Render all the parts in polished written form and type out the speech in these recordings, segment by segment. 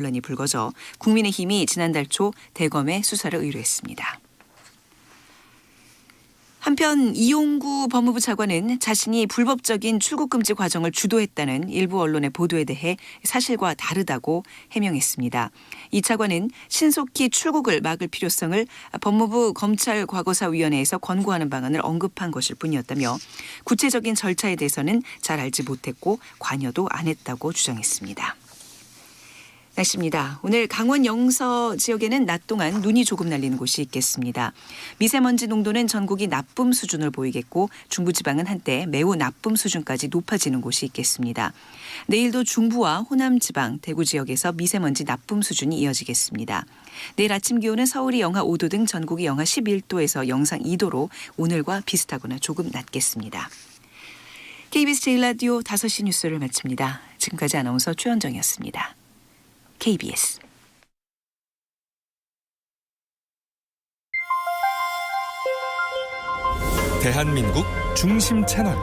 논란이 불거져 국민의힘이 지난달 초 대검에 수사를 의뢰했습니다. 한편 이용구 법무부 차관은 자신이 불법적인 출국금지 과정을 주도했다는 일부 언론의 보도에 대해 사실과 다르다고 해명했습니다. 이 차관은 신속히 출국을 막을 필요성을 법무부 검찰과거사위원회에서 권고하는 방안을 언급한 것일 뿐이었다며 구체적인 절차에 대해서는 잘 알지 못했고 관여도 안 했다고 주장했습니다. 날씨입니다. 오늘 강원 영서 지역에는 낮 동안 눈이 조금 날리는 곳이 있겠습니다. 미세먼지 농도는 전국이 나쁨 수준을 보이겠고 중부지방은 한때 매우 나쁨 수준까지 높아지는 곳이 있겠습니다. 내일도 중부와 호남지방, 대구 지역에서 미세먼지 나쁨 수준이 이어지겠습니다. 내일 아침 기온은 서울이 영하 5도 등 전국이 영하 11도에서 영상 2도로 오늘과 비슷하거나 조금 낮겠습니다. KBS 제1라디오 5시 뉴스를 마칩니다. 지금까지 아나운서 최현정이었습니다. KBS 대한민국 중심 채널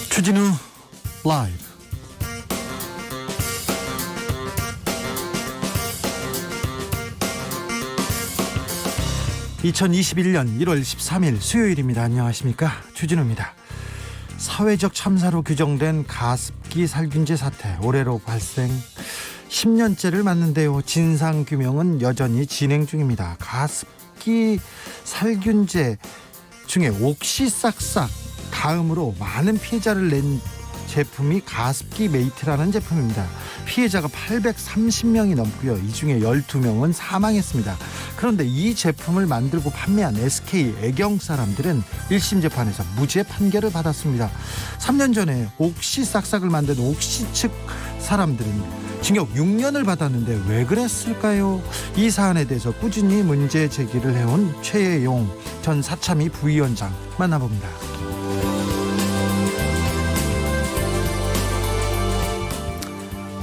주진우 라이브. (2021년 1월 13일) 수요일입니다. 안녕하십니까, 주진우입니다. 사회적 참사로 규정된 가습기 살균제 사태, 올해로 발생 10년째를 맞는데요. 진상규명은 여전히 진행 중입니다. 가습기 살균제 중에 옥시싹싹 다음으로 많은 피해자를 낸 제품이 가습기 메이트라는 제품입니다. 피해자가 830명이 넘고요. 이 중에 12명은 사망했습니다. 그런데 이 제품을 만들고 판매한 SK 애경 사람들은 1심 재판에서 무죄 판결을 받았습니다. 3년 전에 옥시싹싹을 만든 옥시 측 사람들은 징역 6년을 받았는데 왜 그랬을까요? 이 사안에 대해서 꾸준히 문제 제기를 해온 최혜용 전 사참위 부위원장 만나봅니다.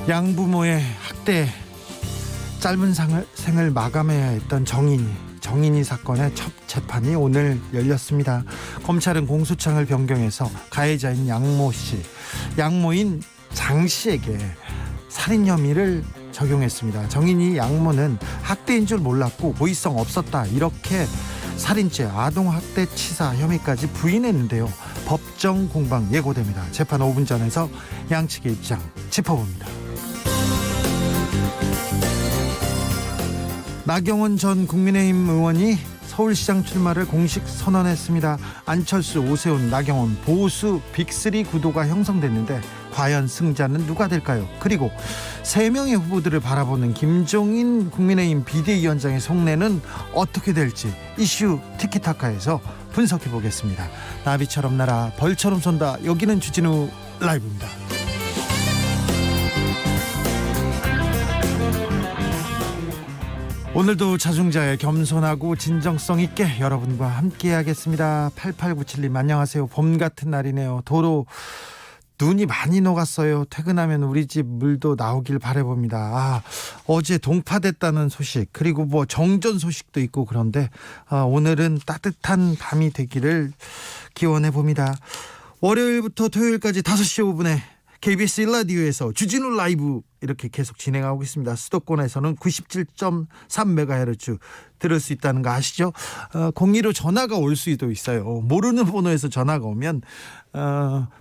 양부모의 학대, 짧은 생을 마감해야 했던 정인이 사건의 첫 재판이 오늘 열렸습니다. 검찰은 공소장을 변경해서 가해자인 양모인 장 씨에게 살인 혐의를 적용했습니다. 정인이 양모는 학대인 줄 몰랐고 고의성 없었다, 이렇게 살인죄, 아동학대치사 혐의까지 부인했는데요. 법정 공방 예고됩니다. 재판 5분 전에서 양측의 입장 짚어봅니다. 나경원 전 국민의힘 의원이 서울시장 출마를 공식 선언했습니다. 안철수, 오세훈, 나경원 보수 빅3 구도가 형성됐는데 과연 승자는 누가 될까요? 그리고 3명의 후보들을 바라보는 김종인 국민의힘 비대위원장의 속내는 어떻게 될지 이슈 티키타카에서 분석해 보겠습니다. 나비처럼 날아 벌처럼 쏜다. 여기는 주진우 라이브입니다. 오늘도 자중자애, 겸손하고 진정성 있게 여러분과 함께 하겠습니다. 8897님 안녕하세요. 봄 같은 날이네요. 도로 눈이 많이 녹았어요. 퇴근하면 우리 집 물도 나오길 바라봅니다. 어제 동파됐다는 소식, 그리고 정전 소식도 있고 그런데 오늘은 따뜻한 밤이 되기를 기원해 봅니다. 월요일부터 토요일까지 5시 5분에 KBS 1라디오에서 주진우 라이브 이렇게 계속 진행하고 있습니다. 수도권에서는 97.3MHz 들을 수 있다는 거 아시죠? 02로 전화가 올 수도 있어요. 모르는 번호에서 전화가 오면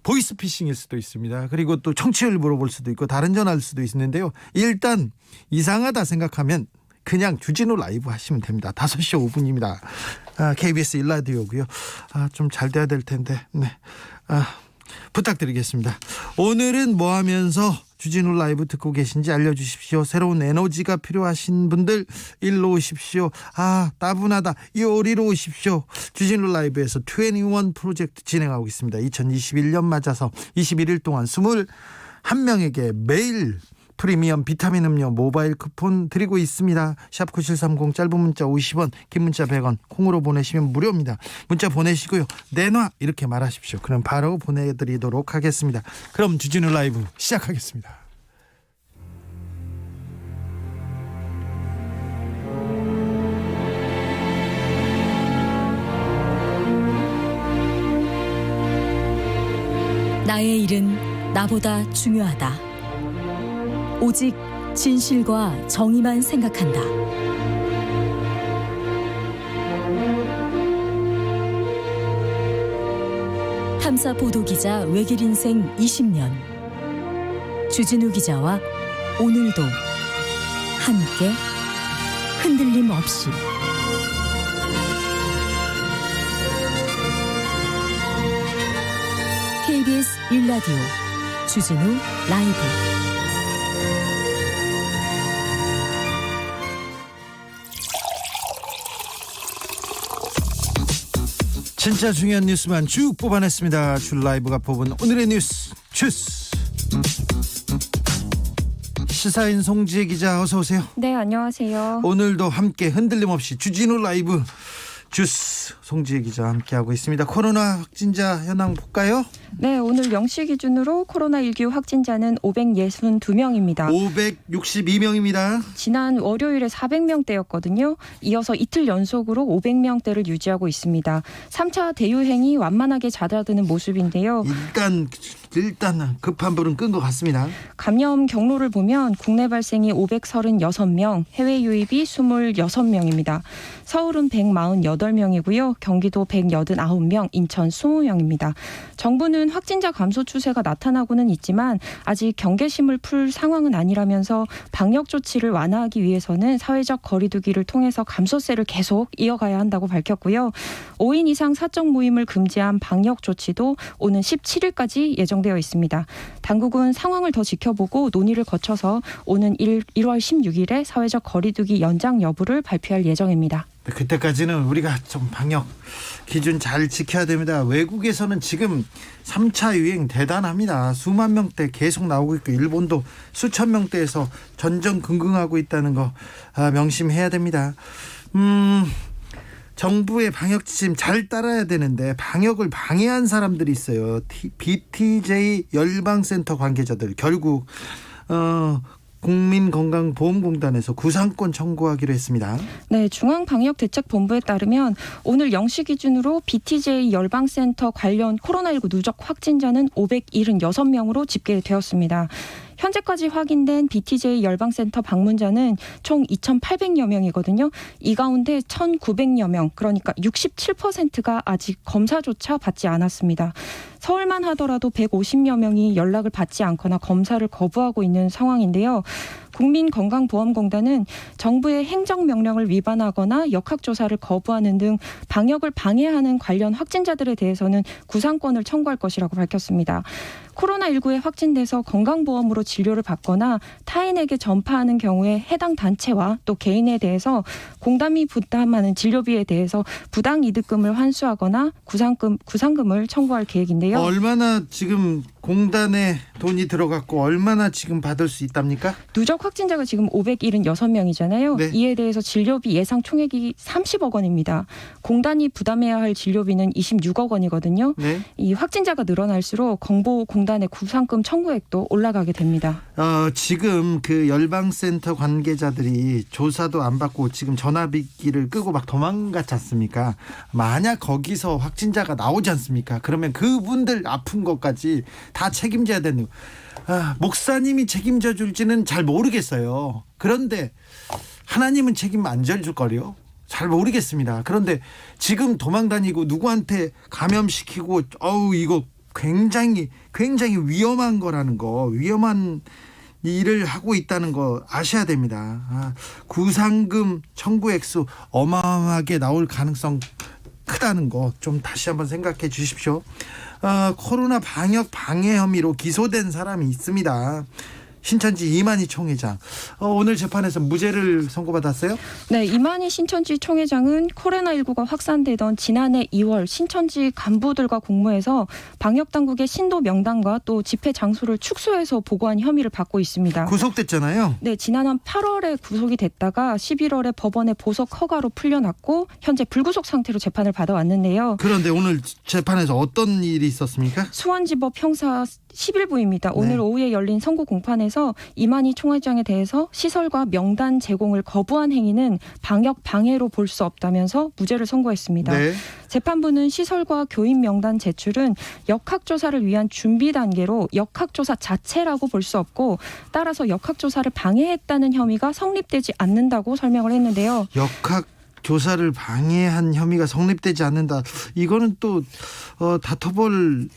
보이스피싱일 수도 있습니다. 그리고 또 청취율 물어볼 수도 있고 다른 전화일 수도 있는데요. 일단 이상하다 생각하면 그냥 주진우 라이브 하시면 됩니다. 5시 5분입니다. KBS 1라디오고요. 좀 잘 돼야 될 텐데. 네. 부탁드리겠습니다. 오늘은 뭐 하면서 주진우 라이브 듣고 계신지 알려주십시오. 새로운 에너지가 필요하신 분들 일로 오십시오. 따분하다, 요리로 오십시오. 주진우 라이브에서 21 프로젝트 진행하고 있습니다. 2021년 맞아서 21일 동안 21명에게 매일 프리미엄 비타민 음료 모바일 쿠폰 드리고 있습니다. 샵9730, 짧은 문자 50원, 긴 문자 100원, 콩으로 보내시면 무료입니다. 문자 보내시고요. 내놔 이렇게 말하십시오. 그럼 바로 보내드리도록 하겠습니다. 그럼 주진우 라이브 시작하겠습니다. 나의 일은 나보다 중요하다. 오직 진실과 정의만 생각한다. 탐사 보도 기자 외길 인생 20년. 주진우 기자와 오늘도 함께 흔들림 없이. KBS 1라디오 주진우 라이브. 진짜 중요한 뉴스만 쭉 뽑아냈습니다. 줄 라이브가 뽑은 오늘의 뉴스 주스. 시사인 송지혜 기자 어서 오세요. 네, 안녕하세요. 오늘도 함께 흔들림 없이 주진우 라이브 주스 송지혜 기자와 함께하고 있습니다. 코로나 확진자 현황 볼까요? 네, 오늘 0시 기준으로 코로나19 확진자는 562명입니다. 562명입니다. 지난 월요일에 400명대였거든요. 이어서 이틀 연속으로 500명대를 유지하고 있습니다. 3차 대유행이 완만하게 잦아드는 모습인데요. 일단 급한 불은 끈 것 같습니다. 감염 경로를 보면 국내 발생이 536명, 해외 유입이 26명입니다. 서울은 148명이고요. 경기도 189명, 인천 20명입니다. 정부는 확진자 감소 추세가 나타나고는 있지만 아직 경계심을 풀 상황은 아니라면서 방역 조치를 완화하기 위해서는 사회적 거리 두기를 통해서 감소세를 계속 이어가야 한다고 밝혔고요. 5인 이상 사적 모임을 금지한 방역 조치도 오는 17일까지 예정되어 있습니다. 당국은 상황을 더 지켜보고 논의를 거쳐서 오는 1월 16일에 사회적 거리 두기 연장 여부를 발표할 예정입니다. 그때까지는 우리가 좀 방역 기준 잘 지켜야 됩니다. 외국에서는 지금 3차 유행 대단합니다. 수만 명대 계속 나오고 있고 일본도 수천 명대에서 전전긍긍하고 있다는 거 명심해야 됩니다. 정부의 방역 지침 잘 따라야 되는데 방역을 방해한 사람들이 있어요. BTJ 열방센터 관계자들 결국 국민건강보험공단에서 구상권 청구하기로 했습니다. 네, 중앙방역대책본부에 따르면 오늘 0시 기준으로 BTJ 열방센터 관련 코로나19 누적 확진자는 576명으로 집계되었습니다. 현재까지 확인된 BTJ 열방센터 방문자는 총 2,800여 명이거든요. 이 가운데 1,900여 명, 그러니까 67%가 아직 검사조차 받지 않았습니다. 서울만 하더라도 150여 명이 연락을 받지 않거나 검사를 거부하고 있는 상황인데요. 국민건강보험공단은 정부의 행정명령을 위반하거나 역학조사를 거부하는 등 방역을 방해하는 관련 확진자들에 대해서는 구상권을 청구할 것이라고 밝혔습니다. 코로나19에 확진돼서 건강보험으로 진료를 받거나 타인에게 전파하는 경우에 해당 단체와 또 개인에 대해서 공단이 부담하는 진료비에 대해서 부당이득금을 환수하거나 구상금을 청구할 계획인데요. 얼마나 지금 공단에 돈이 들어갔고 얼마나 지금 받을 수 있답니까? 누적 확진자가 지금 576명이잖아요. 네. 이에 대해서 진료비 예상 총액이 30억 원입니다. 공단이 부담해야 할 진료비는 26억 원이거든요. 네. 이 확진자가 늘어날수록 공단의 구상금 청구액도 올라가게 됩니다. 지금 그 열방센터 관계자들이 조사도 안 받고 지금 전화기를 끄고 막 도망갔지 않습니까? 만약 거기서 확진자가 나오지 않습니까? 그러면 그분들 아픈 것까지 다 책임져야 되는 목사님이 책임져 줄지는 잘 모르겠어요. 그런데 하나님은 책임 안 져줄 거요. 잘 모르겠습니다. 그런데 지금 도망다니고 누구한테 감염시키고 이거 굉장히 위험한 거라는 거, 위험한 일을 하고 있다는 거 아셔야 됩니다. 구상금 청구 액수 어마어마하게 나올 가능성 크다는 거 좀 다시 한번 생각해 주십시오. 코로나 방역 방해 혐의로 기소된 사람이 있습니다. 신천지 이만희 총회장 오늘 재판에서 무죄를 선고받았어요? 네, 이만희 신천지 총회장은 코로나19가 확산되던 지난해 2월 신천지 간부들과 공모해서 방역당국의 신도 명단과 또 집회 장소를 축소해서 보고한 혐의를 받고 있습니다. 구속됐잖아요. 네, 지난해 8월에 구속이 됐다가 11월에 법원의 보석 허가로 풀려났고 현재 불구속 상태로 재판을 받아왔는데요. 그런데 오늘 재판에서 어떤 일이 있었습니까? 수원지법 형사 11부입니다. 오늘 네. 오후에 열린 선고 공판에서 이만희 총회장에 대해서 시설과 명단 제공을 거부한 행위는 방역 방해로 볼 수 없다면서 무죄를 선고했습니다. 네. 재판부는 시설과 교인 명단 제출은 역학조사를 위한 준비 단계로 역학조사 자체라고 볼 수 없고 따라서 역학조사를 방해했다는 혐의가 성립되지 않는다고 설명을 했는데요. 역학 조사를 방해한 혐의가 성립되지 않는다. 이거는 또 다퉈볼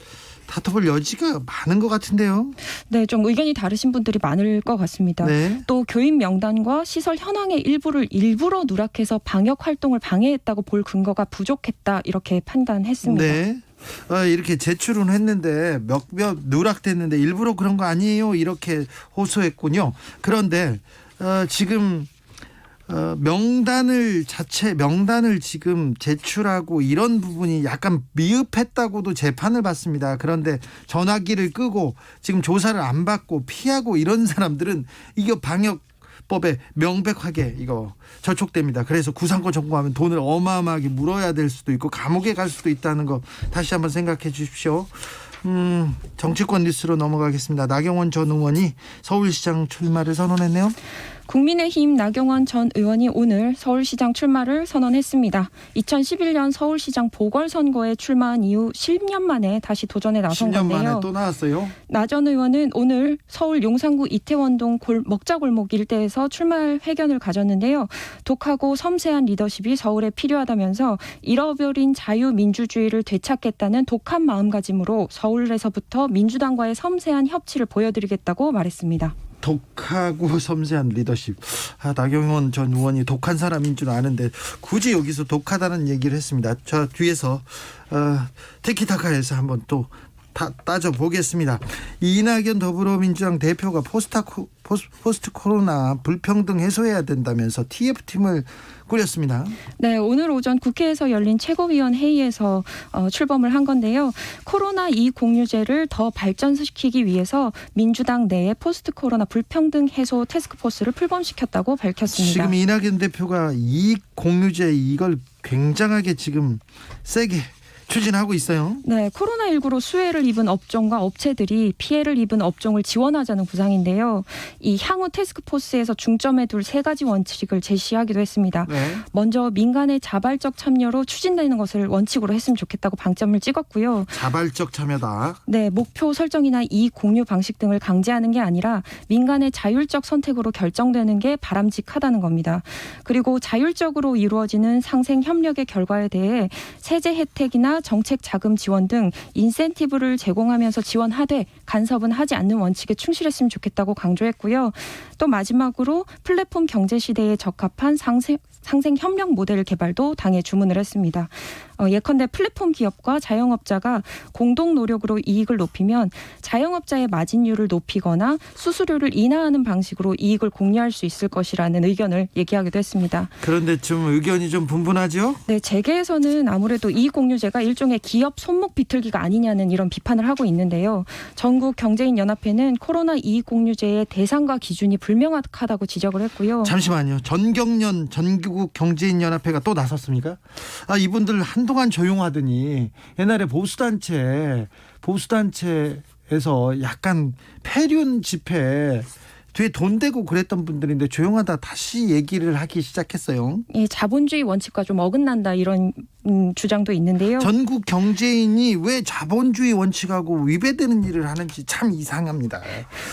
여지가 많은 것 같은데요. 네, 좀 의견이 다르신 분들이 많을 것 같습니다. 네. 또 교인 명단과 시설 현황의 일부를 일부러 누락해서 방역 활동을 방해했다고 볼 근거가 부족했다 이렇게 판단했습니다. 네. 이렇게 제출은 했는데 몇몇 누락됐는데 일부러 그런 거 아니에요. 이렇게 호소했군요. 그런데 지금 명단을 지금 제출하고 이런 부분이 약간 미흡했다고도 재판을 받습니다. 그런데 전화기를 끄고 지금 조사를 안 받고 피하고 이런 사람들은 이거 방역법에 명백하게 이거 저촉됩니다. 그래서 구상권 전공하면 돈을 어마어마하게 물어야 될 수도 있고 감옥에 갈 수도 있다는 거 다시 한번 생각해 주십시오. 정치권 뉴스로 넘어가겠습니다. 나경원 전 의원이 서울시장 출마를 선언했네요. 국민의힘 나경원 전 의원이 오늘 서울시장 출마를 선언했습니다. 2011년 서울시장 보궐선거에 출마한 이후 10년 만에 다시 도전에 나선 10년 건데요. 만에 또 나왔어요. 나 전 의원은 오늘 서울 용산구 이태원동 먹자골목 일대에서 출마 회견을 가졌는데요. 독하고 섬세한 리더십이 서울에 필요하다면서 잃어버린 자유민주주의를 되찾겠다는 독한 마음가짐으로 서울에서부터 민주당과의 섬세한 협치를 보여드리겠다고 말했습니다. 독하고 섬세한 리더십. 나경원 전 의원이 독한 사람인 줄 아는데 굳이 여기서 독하다는 얘기를 했습니다. 저 뒤에서 티키타카에서 한번 또 따져보겠습니다. 이낙연 더불어민주당 대표가 포스트 코로나 불평등 해소해야 된다면서 TF팀을 꾸렸습니다. 네, 오늘 오전 국회에서 열린 최고위원 회의에서 출범을 한 건데요. 코로나2 공유제를 더 발전시키기 위해서 민주당 내에 포스트 코로나 불평등 해소 태스크포스를 출범시켰다고 밝혔습니다. 지금 이낙연 대표가 이 공유제 이걸 굉장하게 지금 세게 추진하고 있어요. 네, 코로나19로 수혜를 입은 업종과 업체들이 피해를 입은 업종을 지원하자는 구상인데요. 이 향후 태스크포스에서 중점에 둘 세 가지 원칙을 제시하기도 했습니다. 네. 먼저 민간의 자발적 참여로 추진되는 것을 원칙으로 했으면 좋겠다고 방점을 찍었고요. 자발적 참여다. 네, 목표 설정이나 이익 공유 방식 등을 강제하는 게 아니라 민간의 자율적 선택으로 결정되는 게 바람직하다는 겁니다. 그리고 자율적으로 이루어지는 상생 협력의 결과에 대해 세제 혜택이나 정책 자금 지원 등 인센티브를 제공하면서 지원하되 간섭은 하지 않는 원칙에 충실했으면 좋겠다고 강조했고요. 또 마지막으로 플랫폼 경제 시대에 적합한 상생 협력 모델 개발도 당에 주문을 했습니다. 예컨대 플랫폼 기업과 자영업자가 공동 노력으로 이익을 높이면 자영업자의 마진율을 높이거나 수수료를 인하하는 방식으로 이익을 공유할 수 있을 것이라는 의견을 얘기하기도 했습니다. 그런데 좀 의견이 좀 분분하죠? 네, 재계에서는 아무래도 이익공유제가 일종의 기업 손목 비틀기가 아니냐는 이런 비판을 하고 있는데요. 전국경제인연합회는 코로나 이익공유제의 대상과 기준이 불명확하다고 지적을 했고요. 잠시만요. 전경련 전국경제인연합회가 또 나섰습니까? 이분들 한동안 조용하더니 옛날에 보수단체에서 약간 폐륜 집회 뒤에 돈 대고 그랬던 분들인데 조용하다 다시 얘기를 하기 시작했어요. 예, 자본주의 원칙과 좀 어긋난다 이런 주장도 있는데요. 전국 경제인이 왜 자본주의 원칙하고 위배되는 일을 하는지 참 이상합니다.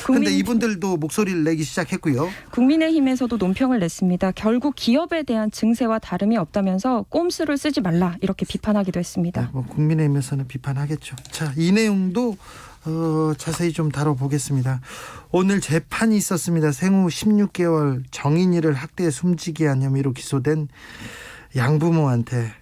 그런데 이분들도 목소리를 내기 시작했고요. 국민의힘에서도 논평을 냈습니다. 결국 기업에 대한 증세와 다름이 없다면서 꼼수를 쓰지 말라 이렇게 비판하기도 했습니다. 국민의힘에서는 비판하겠죠. 자, 이 내용도 자세히 좀 다뤄보겠습니다. 오늘 재판이 있었습니다. 생후 16개월 정인이를 학대해 숨지게 한 혐의로 기소된 양부모한테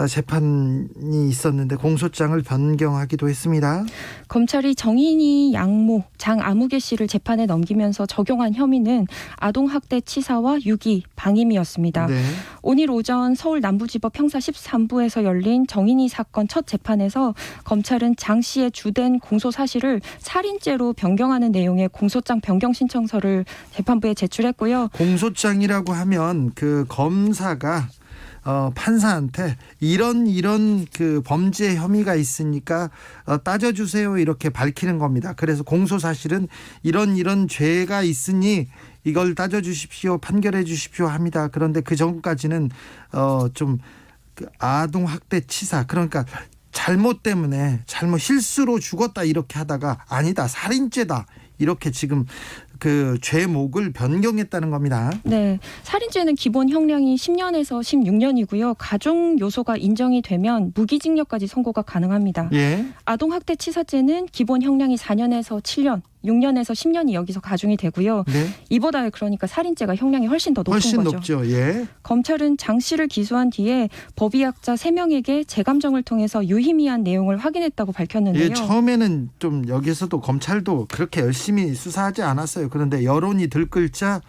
재판이 있었는데 공소장을 변경하기도 했습니다. 검찰이 정인이 양모 장아무개 씨를 재판에 넘기면서 적용한 혐의는 아동학대 치사와 유기, 방임이었습니다. 네. 오늘 오전 서울 남부지법 형사 13부에서 열린 정인이 사건 첫 재판에서 검찰은 장 씨의 주된 공소 사실을 살인죄로 변경하는 내용의 공소장 변경 신청서를 재판부에 제출했고요. 공소장이라고 하면 그 검사가 판사한테 이런 그 범죄 혐의가 있으니까 따져주세요 이렇게 밝히는 겁니다. 그래서 공소 사실은 이런 죄가 있으니 이걸 따져주십시오, 판결해 주십시오 합니다. 그런데 그 전까지는 좀 그 아동 학대 치사, 그러니까 잘못 때문에 실수로 죽었다 이렇게 하다가 아니다, 살인죄다 이렇게 지금 그 죄목을 변경했다는 겁니다. 네, 살인죄는 기본 형량이 10년에서 16년이고요. 가중 요소가 인정이 되면 무기징역까지 선고가 가능합니다. 예. 아동학대 치사죄는 기본 형량이 4년에서 7년, 6년에서 10년이 여기서 가중이 되고요. 네. 이보다 그러니까 살인죄가 형량이 훨씬 더 높은 훨씬 거죠. 높죠. 예. 검찰은 장 씨를 기소한 뒤에 법의학자 3명에게 재감정을 통해서 유의미한 내용을 확인했다고 밝혔는데요. 예, 처음에는 좀 여기서도 검찰도 그렇게 열심히 수사하지 않았어요. 그런데 여론이 들끓자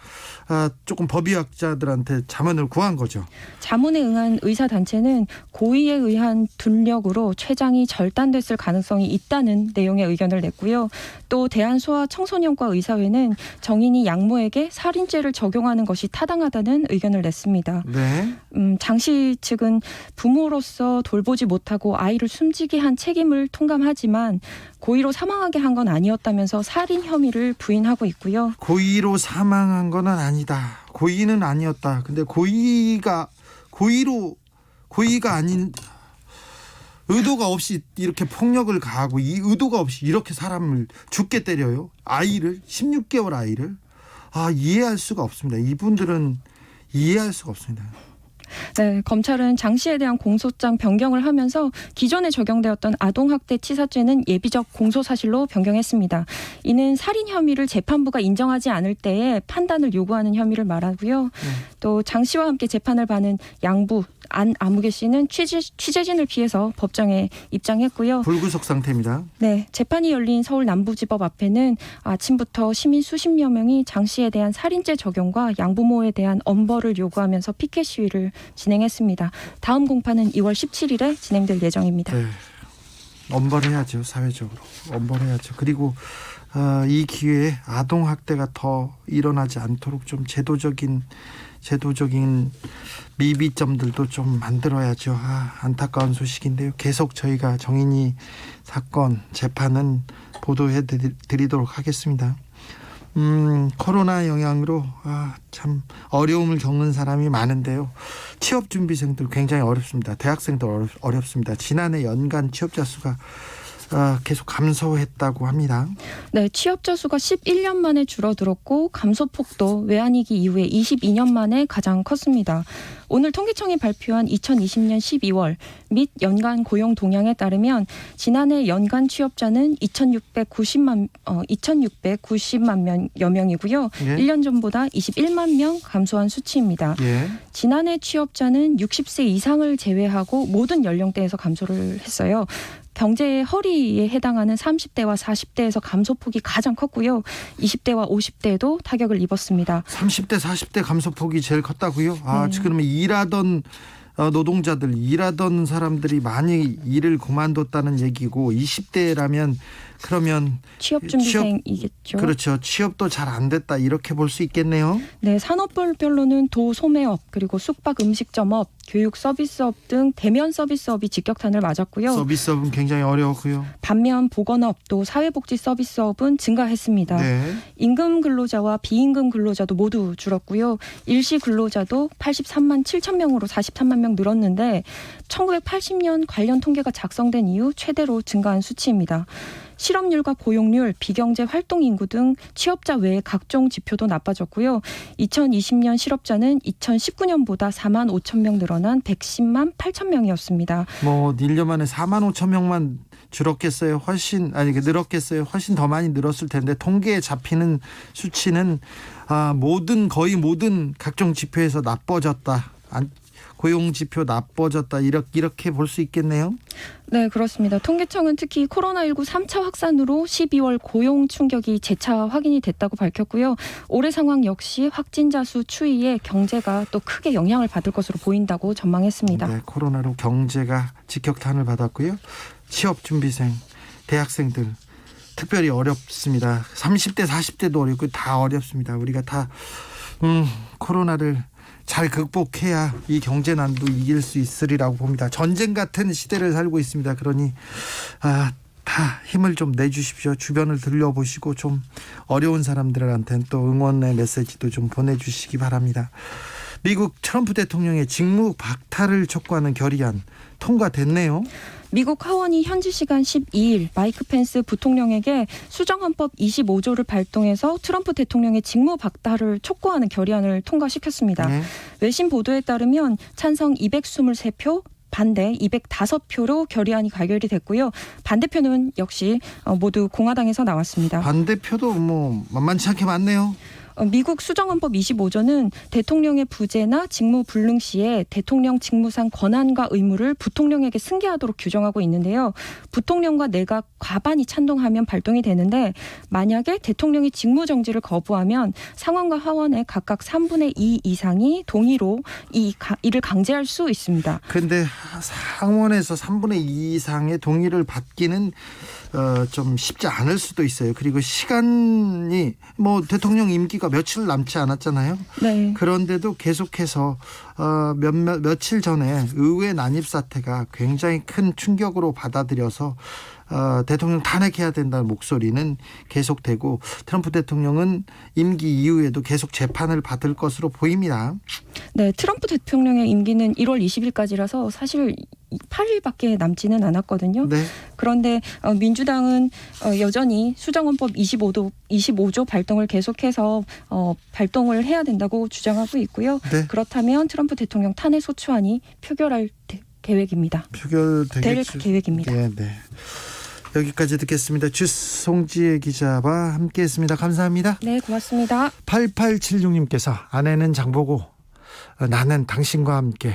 조금 법의학자들한테 자문을 구한 거죠. 자문에 응한 의사단체는 고의에 의한 dun력으로 췌장이 절단됐을 가능성이 있다는 내용의 의견을 냈고요. 또 대한소아청소년과 의사회는 정인이 양모에게 살인죄를 적용하는 것이 타당하다는 의견을 냈습니다. 네. 장 씨 측은 부모로서 돌보지 못하고 아이를 숨지게 한 책임을 통감하지만 고의로 사망하게 한 건 아니었다면서 살인 혐의를 부인하고 있고요. 고의로 사망한 건 아니다. 고의는 아니었다. 근데 고의가 아닌 의도가 없이 이렇게 폭력을 가하고 이 의도가 없이 이렇게 사람을 죽게 때려요. 아이를 16개월 아이를 이해할 수가 없습니다. 이분들은 이해할 수가 없습니다. 네, 검찰은 장 씨에 대한 공소장 변경을 하면서 기존에 적용되었던 아동학대 치사죄는 예비적 공소사실로 변경했습니다. 이는 살인 혐의를 재판부가 인정하지 않을 때에 판단을 요구하는 혐의를 말하고요. 또 장 씨와 함께 재판을 받은 양부 안아무개 씨는 취재진을 피해서 법정에 입장했고요. 불구속 상태입니다. 네, 재판이 열린 서울 남부지법 앞에는 아침부터 시민 수십여 명이 장 씨에 대한 살인죄 적용과 양부모에 대한 엄벌을 요구하면서 피켓 시위를 진행했습니다. 다음 공판은 2월 17일에 진행될 예정입니다. 네. 엄벌해야죠. 사회적으로 엄벌해야죠. 그리고 이 기회에 아동학대가 더 일어나지 않도록 좀 제도적인 미비점들도 좀 만들어야죠. 안타까운 소식인데요. 계속 저희가 정인이 사건 재판은 보도해 드리도록 하겠습니다. 코로나 영향으로 참 어려움을 겪는 사람이 많은데요. 취업준비생들 굉장히 어렵습니다. 대학생도 어렵습니다. 지난해 연간 취업자 수가 계속 감소했다고 합니다. 네, 취업자 수가 11년 만에 줄어들었고 감소폭도 외환위기 이후에 22년 만에 가장 컸습니다. 오늘 통계청이 발표한 2020년 12월 및 연간 고용 동향에 따르면 지난해 연간 취업자는 2,690만여 명이고요. 예. 1년 전보다 21만 명 감소한 수치입니다. 예. 지난해 취업자는 60세 이상을 제외하고 모든 연령대에서 감소를 했어요. 경제의 허리에 해당하는 30대와 40대에서 감소폭이 가장 컸고요. 20대와 50대도 타격을 입었습니다. 30대, 40대 감소폭이 제일 컸다고요? 네. 그러면 일하던 노동자들, 일하던 사람들이 많이 일을 그만뒀다는 얘기고 20대라면 그러면 취업준비생이겠죠. 그렇죠. 취업도 잘 안 됐다 이렇게 볼 수 있겠네요. 네, 산업별로는 도, 소매업, 그리고 숙박 음식점업, 교육 서비스업 등 대면 서비스업이 직격탄을 맞았고요. 서비스업은 굉장히 어려웠고요. 반면 보건업, 또 사회복지 서비스업은 증가했습니다. 네. 임금 근로자와 비임금 근로자도 모두 줄었고요. 일시 근로자도 83만 7천 명으로 43만 명 늘었는데 1980년 관련 통계가 작성된 이후 최대로 증가한 수치입니다. 실업률과 고용률, 비경제 활동 인구 등 취업자 외의 각종 지표도 나빠졌고요. 2020년 실업자는 2019년보다 4만 5천 명 늘어난 110만 8천 명이었습니다. 1년 만에 4만 5천 명만 늘었겠어요. 훨씬 더 많이 늘었을 텐데 통계에 잡히는 수치는 거의 모든 각종 지표에서 나빠졌다. 고용 지표 나빠졌다 이렇게 볼 수 있겠네요. 네, 그렇습니다. 통계청은 특히 코로나19 3차 확산으로 12월 고용 충격이 재차 확인이 됐다고 밝혔고요. 올해 상황 역시 확진자 수 추이에 경제가 또 크게 영향을 받을 것으로 보인다고 전망했습니다. 네, 코로나로 경제가 직격탄을 받았고요. 취업준비생, 대학생들 특별히 어렵습니다. 30대, 40대도 어렵고 다 어렵습니다. 우리가 다 코로나를 잘 극복해야 이 경제난도 이길 수 있으리라고 봅니다. 전쟁 같은 시대를 살고 있습니다. 그러니 다 힘을 좀 내주십시오. 주변을 들려보시고 좀 어려운 사람들한테는 또 응원의 메시지도 좀 보내주시기 바랍니다. 미국 트럼프 대통령의 직무 박탈을 촉구하는 결의안 통과됐네요. 미국 하원이 현지 시간 12일 마이크 펜스 부통령에게 수정헌법 25조를 발동해서 트럼프 대통령의 직무 박탈을 촉구하는 결의안을 통과시켰습니다. 네. 외신 보도에 따르면 찬성 223표, 반대 205표로 결의안이 가결이 됐고요. 반대표는 역시 모두 공화당에서 나왔습니다. 반대표도 뭐 만만치 않게 많네요. 미국 수정헌법 25조는 대통령의 부재나 직무 불능 시에 대통령 직무상 권한과 의무를 부통령에게 승계하도록 규정하고 있는데요. 부통령과 내각 과반이 찬동하면 발동이 되는데 만약에 대통령이 직무 정지를 거부하면 상원과 하원의 각각 3분의 2 이상이 동의로 이를 강제할 수 있습니다. 그런데 상원에서 3분의 2 이상의 동의를 받기는 좀 쉽지 않을 수도 있어요. 그리고 시간이 뭐 대통령 임기가 며칠 남지 않았잖아요. 네. 그런데도 계속해서 며칠 전에 의회 난입 사태가 굉장히 큰 충격으로 받아들여서 대통령 탄핵해야 된다는 목소리는 계속되고 트럼프 대통령은 임기 이후에도 계속 재판을 받을 것으로 보입니다. 네, 트럼프 대통령의 임기는 1월 20일까지라서 사실 8일밖에 남지는 않았거든요. 네. 그런데 민주당은 여전히 수정헌법 25조 발동을 계속해서 발동을 해야 된다고 주장하고 있고요. 네. 그렇다면 트럼프 대통령 탄핵 소추안이 표결할 계획입니다. 표결될 계획입니다. 네. 여기까지 듣겠습니다. 주송지혜 기자와 함께했습니다. 감사합니다. 네, 고맙습니다. 8876님께서 아내는 장보고 나는 당신과 함께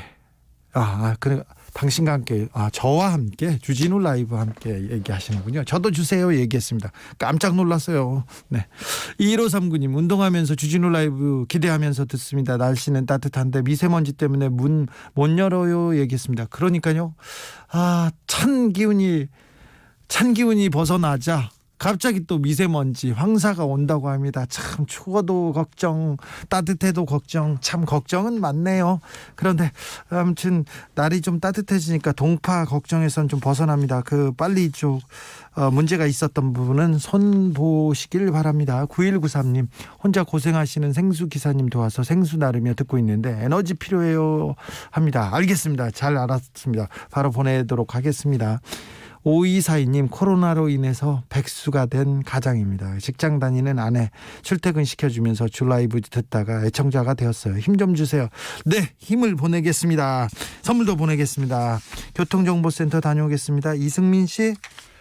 당신과 함께 저와 함께 주진우 라이브와 함께 얘기하시는군요. 저도 주세요 얘기했습니다. 깜짝 놀랐어요. 네. 1539님 운동하면서 주진우 라이브 기대하면서 듣습니다. 날씨는 따뜻한데 미세먼지 때문에 문 못 열어요 얘기했습니다. 그러니까요. 찬 기운이 벗어나자 갑자기 또 미세먼지 황사가 온다고 합니다. 참 추워도 걱정, 따뜻해도 걱정, 참 걱정은 많네요. 그런데 아무튼 날이 좀 따뜻해지니까 동파 걱정에선 좀 벗어납니다. 빨리 좀 문제가 있었던 부분은 손 보시길 바랍니다. 9193님 혼자 고생하시는 생수 기사님 도와서 생수 나르며 듣고 있는데 에너지 필요해요 합니다. 알겠습니다. 잘 알았습니다. 바로 보내도록 하겠습니다. 5242님 코로나로 인해서 백수가 된 가장입니다. 직장 다니는 아내 출퇴근 시켜주면서 주 라이브 듣다가 애청자가 되었어요. 힘 좀 주세요. 네, 힘을 보내겠습니다. 선물도 보내겠습니다. 교통정보센터 다녀오겠습니다. 이승민 씨.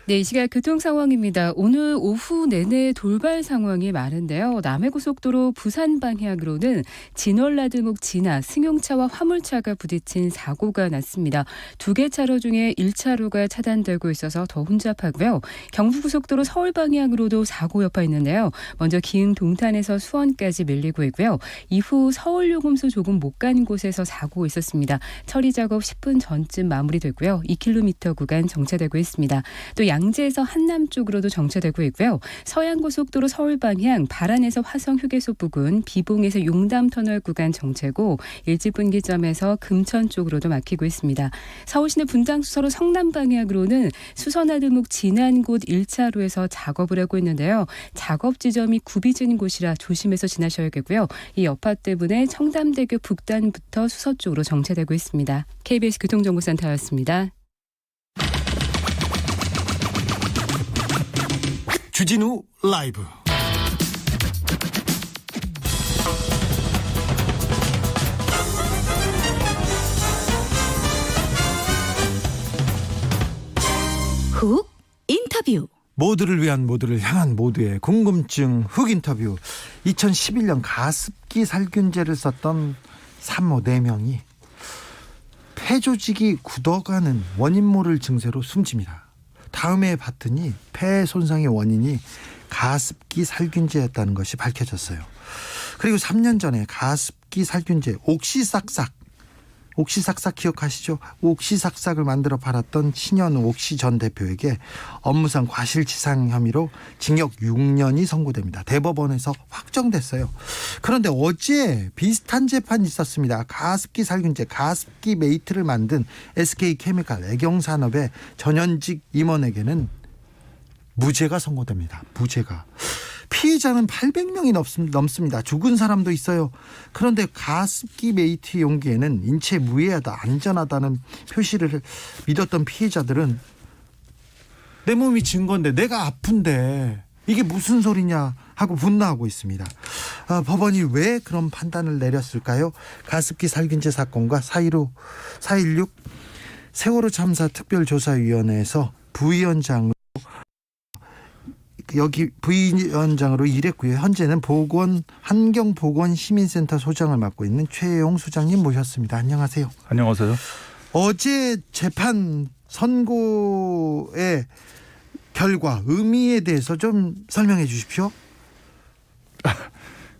네, 이 시각 교통 상황입니다. 오늘 오후 내내 돌발 상황이 많은데요. 남해고속도로 부산 방향으로는 진월나들목 지나 승용차와 화물차가 부딪힌 사고가 났습니다. 2개 차로 중에 1차로가 차단되고 있어서 더 혼잡하고요. 경부고속도로 서울 방향으로도 사고 여파 있는데요. 먼저 기흥 동탄에서 수원까지 밀리고 있고요. 이후 서울 요금소 조금 못 간 곳에서 사고 있었습니다. 처리 작업 10분 전쯤 마무리됐고요. 2km 구간 정체되고 있습니다. 또 양재에서 한남 쪽으로도 정체되고 있고요. 서양고속도로 서울 방향 발안에서 화성 휴게소 부근, 비봉에서 용담터널 구간 정체고 일지분기점에서 금천 쪽으로도 막히고 있습니다. 서울시내 분당수서로 성남 방향으로는 수서나들목 지난 곳 1차로에서 작업을 하고 있는데요. 작업 지점이 굽이진 곳이라 조심해서 지나셔야겠고요. 이 여파 때문에 청담대교 북단부터 수서 쪽으로 정체되고 있습니다. KBS 교통정보센터였습니다. 주진우 라이브. 훅 인터뷰. 모두를 위한 모두를 향한 모두의 궁금증 훅 인터뷰. 2011년 가습기 살균제를 썼던 산모 4명이 폐조직이 굳어가는 원인 모를 증세로 숨집니다. 다음에 봤더니 폐 손상의 원인이 가습기 살균제였다는 것이 밝혀졌어요. 그리고 3년 전에 가습기 살균제 옥시삭삭 옥시삭삭 기억하시죠? 옥시삭삭을 만들어 팔았던 신현우 옥시 전 대표에게 업무상 과실치상 혐의로 징역 6년이 선고됩니다. 대법원에서 확정됐어요. 그런데 어제 비슷한 재판이 있었습니다. 가습기 살균제 가습기 메이트를 만든 SK케미칼 애경산업의 전현직 임원에게는 무죄가 선고됩니다. 무죄가. 피해자는 800명이 넘습니다. 죽은 사람도 있어요. 그런데 가습기 메이트 용기에는 인체 무해하다, 안전하다는 표시를 믿었던 피해자들은 내 몸이 진 건데 내가 아픈데 이게 무슨 소리냐 하고 분노하고 있습니다. 법원이 왜 그런 판단을 내렸을까요? 가습기 살균제 사건과 4.16 세월호 참사 특별조사위원회에서 부위원장으로 일했고요. 현재는 환경보건시민센터 소장을 맡고 있는 최혜용 소장님 모셨습니다. 안녕하세요. 안녕하세요. 어제 재판 선고의 결과 의미에 대해서 좀 설명해 주십시오.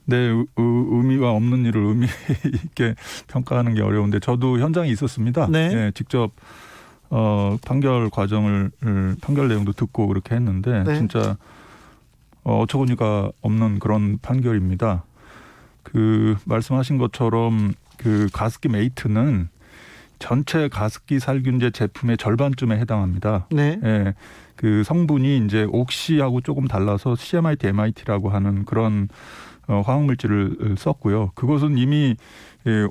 네, 의미가 없는 일을 의미 있게 평가하는 게 어려운데 저도 현장에 있었습니다. 네. 네, 직접 판결 내용도 듣고 그렇게 했는데 네. 진짜 어처구니가 없는 그런 판결입니다. 그 말씀하신 것처럼 그 가습기 메이트는 전체 가습기 살균제 제품의 절반쯤에 해당합니다. 네. 예, 그 성분이 이제 옥시하고 조금 달라서 CMIT, MIT라고 하는 그런 화학물질을 썼고요. 그것은 이미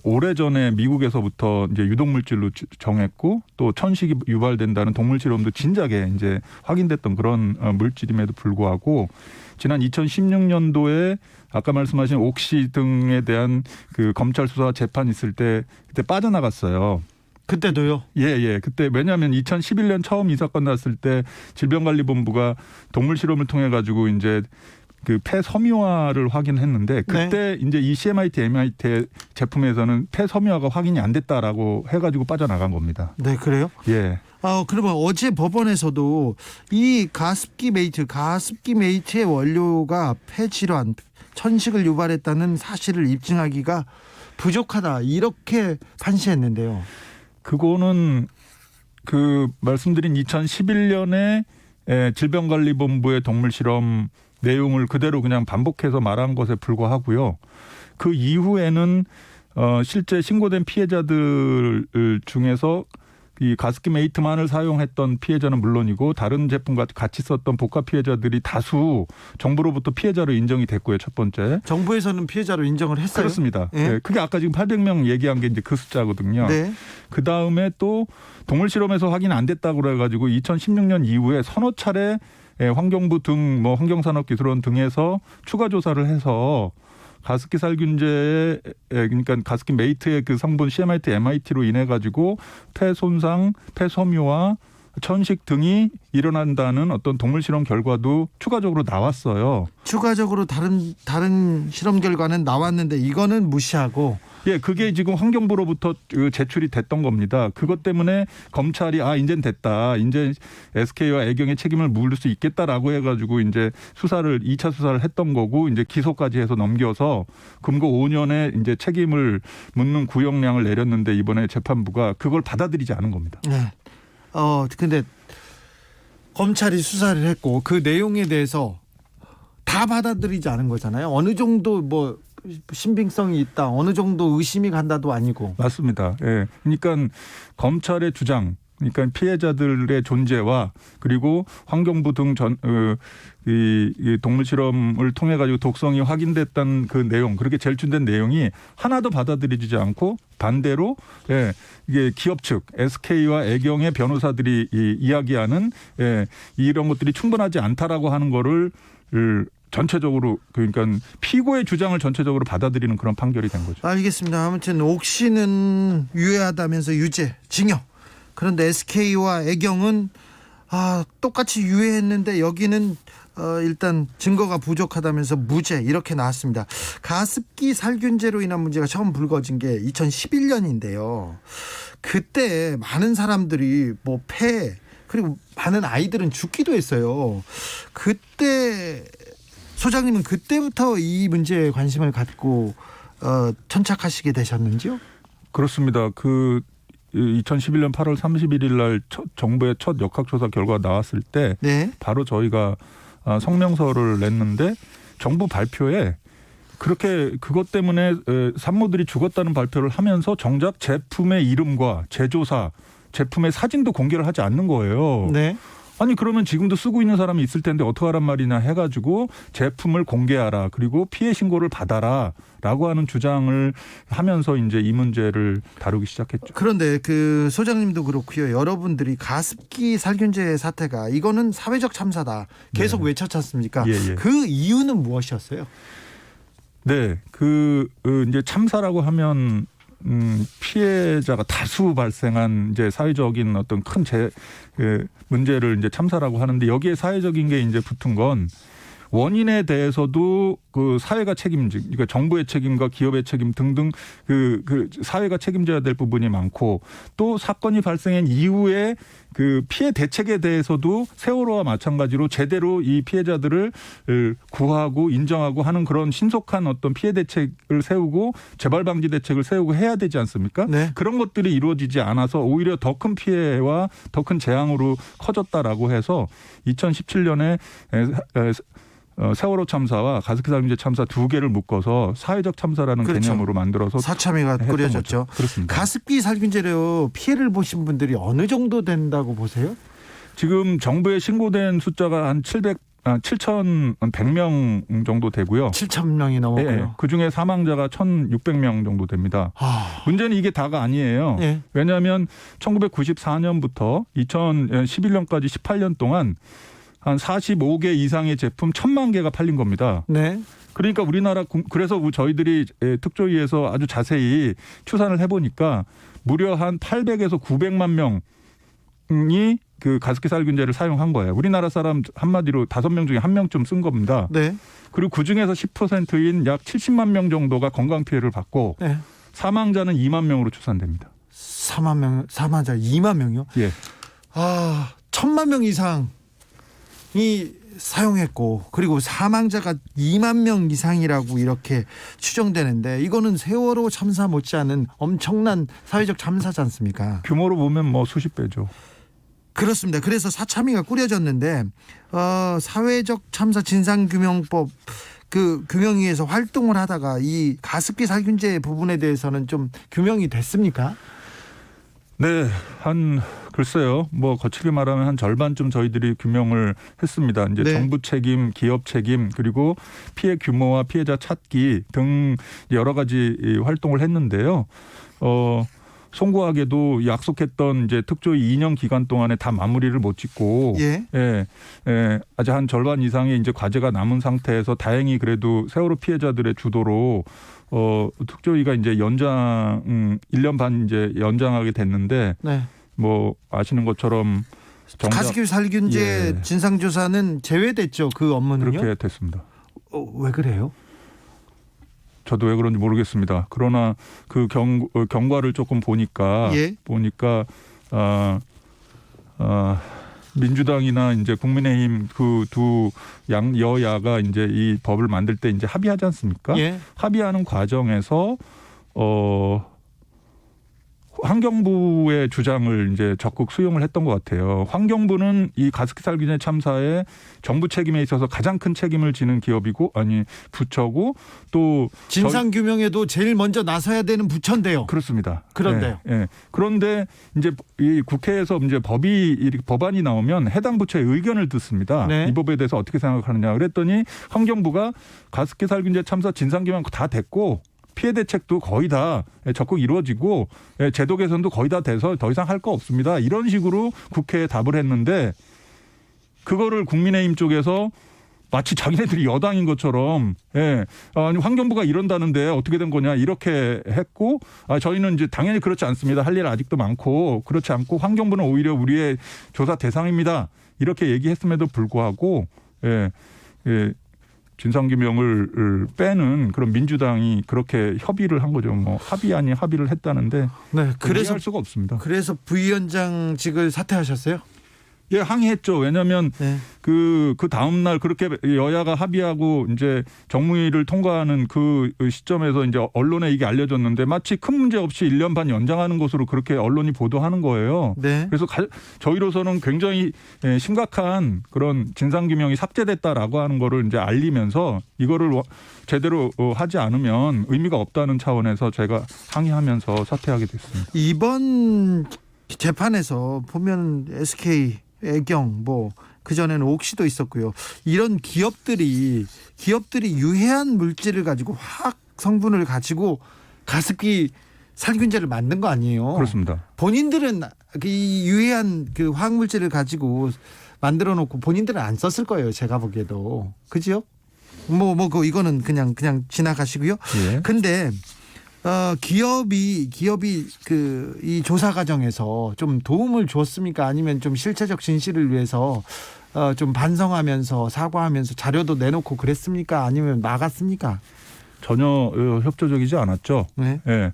오래전에 미국에서부터 이제 유독물질로 정했고 또 천식이 유발된다는 동물 실험도 진작에 이제 확인됐던 그런 물질임에도 불구하고 지난 2016년도에 아까 말씀하신 옥시 등에 대한 그 검찰 수사 재판 있을 때 그때 빠져나갔어요. 그때도요? 예. 그때 왜냐하면 2011년 처음 이 사건 났을 때 질병관리본부가 동물 실험을 통해 가지고 이제 그 폐섬유화를 확인했는데 그때 이제 이 CMIT, MIT 제품에서는 폐섬유화가 확인이 안 됐다라고 해가지고 빠져나간 겁니다. 네, 그래요? 예. 그러면 어제 법원에서도 이 가습기 메이트의 원료가 폐질환, 천식을 유발했다는 사실을 입증하기가 부족하다 이렇게 판시했는데요. 그거는 그 말씀드린 2011년에 질병관리본부의 동물 실험 내용을 그대로 그냥 반복해서 말한 것에 불과하고요. 그 이후에는 실제 신고된 피해자들 중에서 이 가습기 메이트만을 사용했던 피해자는 물론이고 다른 제품과 같이 썼던 복합 피해자들이 다수 정부로부터 피해자로 인정이 됐고요. 첫 번째. 정부에서는 피해자로 인정을 했어요. 그렇습니다. 네. 네. 그게 아까 지금 800명 얘기한 게 이제 그 숫자거든요. 네. 그 다음에 또 동물 실험에서 확인 안 됐다고 그래가지고 2016년 이후에 서너 차례 환경부 등 환경산업기술원 등에서 추가 조사를 해서 가습기 살균제에 그러니까 가습기 메이트의 그 성분 CMIT, MIT로 인해 가지고 폐 손상, 폐섬유화, 천식 등이 일어난다는 어떤 동물 실험 결과도 추가적으로 나왔어요. 추가적으로 다른 실험 결과는 나왔는데 이거는 무시하고 예, 그게 지금 환경부로부터 제출이 됐던 겁니다. 그것 때문에 검찰이 이젠 됐다. 이제 SK와 애경의 책임을 물을 수 있겠다라고 해가지고 이제 2차 수사를 했던 거고 이제 기소까지 해서 넘겨서 금고 5년의 이제 책임을 묻는 구형량을 내렸는데 이번에 재판부가 그걸 받아들이지 않은 겁니다. 네. 근데 검찰이 수사를 했고 그 내용에 대해서 다 받아들이지 않은 거잖아요. 어느 정도 신빙성이 있다, 어느 정도 의심이 간다도 아니고. 맞습니다. 예. 그러니까 검찰의 주장, 그러니까 피해자들의 존재와 그리고 환경부 등 이 동물 실험을 통해 가지고 독성이 확인됐다는 그 내용, 그렇게 제출된 내용이 하나도 받아들여지지 않고 반대로 이게 기업 측 SK와 애경의 변호사들이 이야기하는 이런 것들이 충분하지 않다라고 하는 거를 전체적으로 그러니까 피고의 주장을 전체적으로 받아들이는 그런 판결이 된 거죠. 알겠습니다. 아무튼 옥시는 유해하다면서 유죄, 징역. 그런데 SK와 애경은 똑같이 유해했는데 여기는 일단 증거가 부족하다면서 무죄 이렇게 나왔습니다. 가습기 살균제로 인한 문제가 처음 불거진 게 2011년인데요. 그때 많은 사람들이 폐 그리고 많은 아이들은 죽기도 했어요. 그때 소장님은 그때부터 이 문제에 관심을 갖고 천착하시게 되셨는지요? 그렇습니다. 2011년 8월 31일 날 정부의 첫 역학조사 결과가 나왔을 때 네. 바로 저희가 성명서를 냈는데 정부 발표에 그렇게 그것 때문에 산모들이 죽었다는 발표를 하면서 정작 제품의 이름과 제조사, 제품의 사진도 공개를 하지 않는 거예요. 네. 아니 그러면 지금도 쓰고 있는 사람이 있을 텐데 어떡하란 말이냐 해가지고 제품을 공개하라 그리고 피해 신고를 받아라라고 하는 주장을 하면서 이제 이 문제를 다루기 시작했죠. 그런데 그 소장님도 그렇고요. 여러분들이 가습기 살균제 사태가 이거는 사회적 참사다. 계속 네. 외쳤지 않습니까? 예. 그 이유는 무엇이었어요? 네, 이제 참사라고 하면 피해자가 다수 발생한 이제 사회적인 어떤 큰 문제를 이제 참사라고 하는데 여기에 사회적인 게 이제 붙은 건 원인에 대해서도 그 사회가 그러니까 정부의 책임과 기업의 책임 등등 그 사회가 책임져야 될 부분이 많고 또 사건이 발생한 이후에 그 피해 대책에 대해서도 세월호와 마찬가지로 제대로 이 피해자들을 구하고 인정하고 하는 그런 신속한 어떤 피해 대책을 세우고 재발 방지 대책을 세우고 해야 되지 않습니까? 네. 그런 것들이 이루어지지 않아서 오히려 더 큰 피해와 더 큰 재앙으로 커졌다라고 해서 2017년에 세월호 참사와 가습기 살균제 참사 두 개를 묶어서 사회적 참사라는 그렇죠. 개념으로 만들어서 사참위가 했던 꾸려졌죠. 거죠. 그렇습니다. 가습기 살균제로 피해를 보신 분들이 어느 정도 된다고 보세요? 지금 정부에 신고된 숫자가 한 7,100명 정도 되고요. 7,000명이 넘었고요. 네, 그중에 사망자가 1,600명 정도 됩니다. 문제는 이게 다가 아니에요. 네. 왜냐하면 1994년부터 2011년까지 18년 동안 한 45개 이상의 제품 1,000만 개가 팔린 겁니다. 네. 그러니까 우리나라 그래서 저희들이 특조위에서 아주 자세히 추산을 해보니까 무려 한 800에서 900만 명이 그 가습기 살균제를 사용한 거예요. 우리나라 사람 한마디로 5명 중에 1명쯤 쓴 겁니다. 네. 그리고 그중에서 10%인 약 70만 명 정도가 건강 피해를 받고 네. 사망자는 2만 명으로 추산됩니다. 사망자 2만 명이요? 예. 1,000만 명 이상이 사용했고 그리고 사망자가 2만 명 이상이라고 이렇게 추정되는데 이거는 세월호 참사 못지않은 엄청난 사회적 참사지 않습니까? 규모로 보면 뭐 수십 배죠. 그렇습니다. 그래서 사참위가 꾸려졌는데 사회적 참사 진상규명법 그 규명위에서 활동을 하다가 이 가습기 살균제 부분에 대해서는 좀 규명이 됐습니까? 네, 글쎄요. 뭐 거칠게 말하면 한 절반쯤 저희들이 규명을 했습니다. 이제 네. 정부 책임, 기업 책임, 그리고 피해 규모와 피해자 찾기 등 여러 가지 활동을 했는데요. 송구하게도 약속했던 이제 특조위 2년 기간 동안에 다 마무리를 못 짓고, 아직 한 절반 이상의 이제 과제가 남은 상태에서 다행히 그래도 세월호 피해자들의 주도로 특조위가 이제 1년 반 이제 연장하게 됐는데, 네. 뭐 아시는 것처럼 가습기 살균제 진상조사는 제외됐죠. 그 업무는요? 그렇게 됐습니다. 왜 그래요? 저도 왜 그런지 모르겠습니다. 그러나 그 경과를 조금 보니까 민주당이나 이제 국민의힘 그 두 여야가 이제 이 법을 만들 때 이제 합의하지 않습니까? 예. 합의하는 과정에서 환경부의 주장을 이제 적극 수용을 했던 것 같아요. 환경부는 이 가습기 살균제 참사에 정부 책임에 있어서 가장 큰 책임을 지는 부처고 또 진상 규명에도 제일 먼저 나서야 되는 부처인데요. 그렇습니다. 그런데요. 예. 그런데 이제 이 국회에서 이제 법안이 나오면 해당 부처의 의견을 듣습니다. 네. 이 법에 대해서 어떻게 생각하느냐 그랬더니 환경부가 가습기 살균제 참사 진상 규명 다 됐고 피해 대책도 거의 다 적극 이루어지고 제도 개선도 거의 다 돼서 더 이상 할 거 없습니다. 이런 식으로 국회에 답을 했는데 그거를 국민의힘 쪽에서 마치 자기네들이 여당인 것처럼 아니 환경부가 이런다는데 어떻게 된 거냐 이렇게 했고 저희는 이제 당연히 그렇지 않습니다. 할 일 아직도 많고 그렇지 않고 환경부는 오히려 우리의 조사 대상입니다. 이렇게 얘기했음에도 불구하고 진상규명을 빼는 그런 민주당이 그렇게 협의를 한 거죠. 뭐 합의 아닌 합의를 했다는데 네, 그래서 할 수가 없습니다. 그래서 부위원장직을 사퇴하셨어요? 예, 항의했죠. 왜냐하면 네. 그 다음 날 그렇게 여야가 합의하고 이제 정무위를 통과하는 그 시점에서 이제 언론에 이게 알려졌는데 마치 큰 문제 없이 1년 반 연장하는 것으로 그렇게 언론이 보도하는 거예요. 네. 그래서 저희로서는 굉장히 심각한 그런 진상규명이 삭제됐다라고 하는 거를 이제 알리면서 이거를 제대로 하지 않으면 의미가 없다는 차원에서 제가 항의하면서 사퇴하게 됐습니다. 이번 재판에서 보면 SK, 애경 뭐 그전에는 옥시도 있었고요. 이런 기업들이 유해한 물질을 가지고 화학 성분을 가지고 가습기 살균제를 만든 거 아니에요? 그렇습니다. 본인들은 이 유해한 그 화학 물질을 가지고 만들어 놓고 본인들은 안 썼을 거예요. 제가 보기에도. 그죠? 이거는 그냥 지나가시고요. 예. 근데 기업이 이 조사 과정에서 좀 도움을 줬습니까? 아니면 좀 실체적 진실을 위해서 좀 반성하면서 사과하면서 자료도 내놓고 그랬습니까? 아니면 막았습니까? 전혀 협조적이지 않았죠. 네. 예.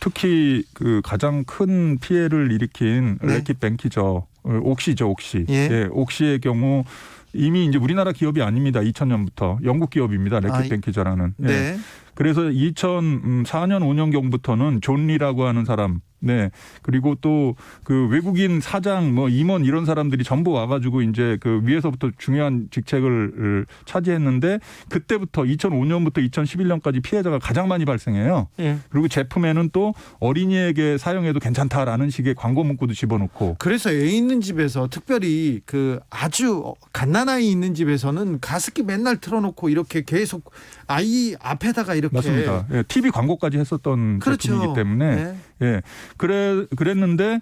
특히 가장 큰 피해를 일으킨 네. 래킷뱅키죠. 옥시죠, 옥시. 예. 옥시의 경우 이미 이제 우리나라 기업이 아닙니다. 2000년부터 영국 기업입니다. 래킷뱅키저라는. 네. 예. 그래서 2004년 5년 경부터는 존 리라고 하는 사람, 네, 그리고 또 그 외국인 사장, 임원 이런 사람들이 전부 와가지고 이제 그 위에서부터 중요한 직책을 차지했는데 그때부터 2005년부터 2011년까지 피해자가 가장 많이 발생해요. 예. 그리고 제품에는 또 어린이에게 사용해도 괜찮다라는 식의 광고 문구도 집어넣고. 그래서 애 있는 집에서 특별히 그 아주 갓난아이 있는 집에서는 가습기 맨날 틀어놓고 이렇게 계속 아이 앞에다가 이렇게. 맞습니다. 예, TV 광고까지 했었던 그렇죠. 제품이기 때문에. 네. 예, 그랬는데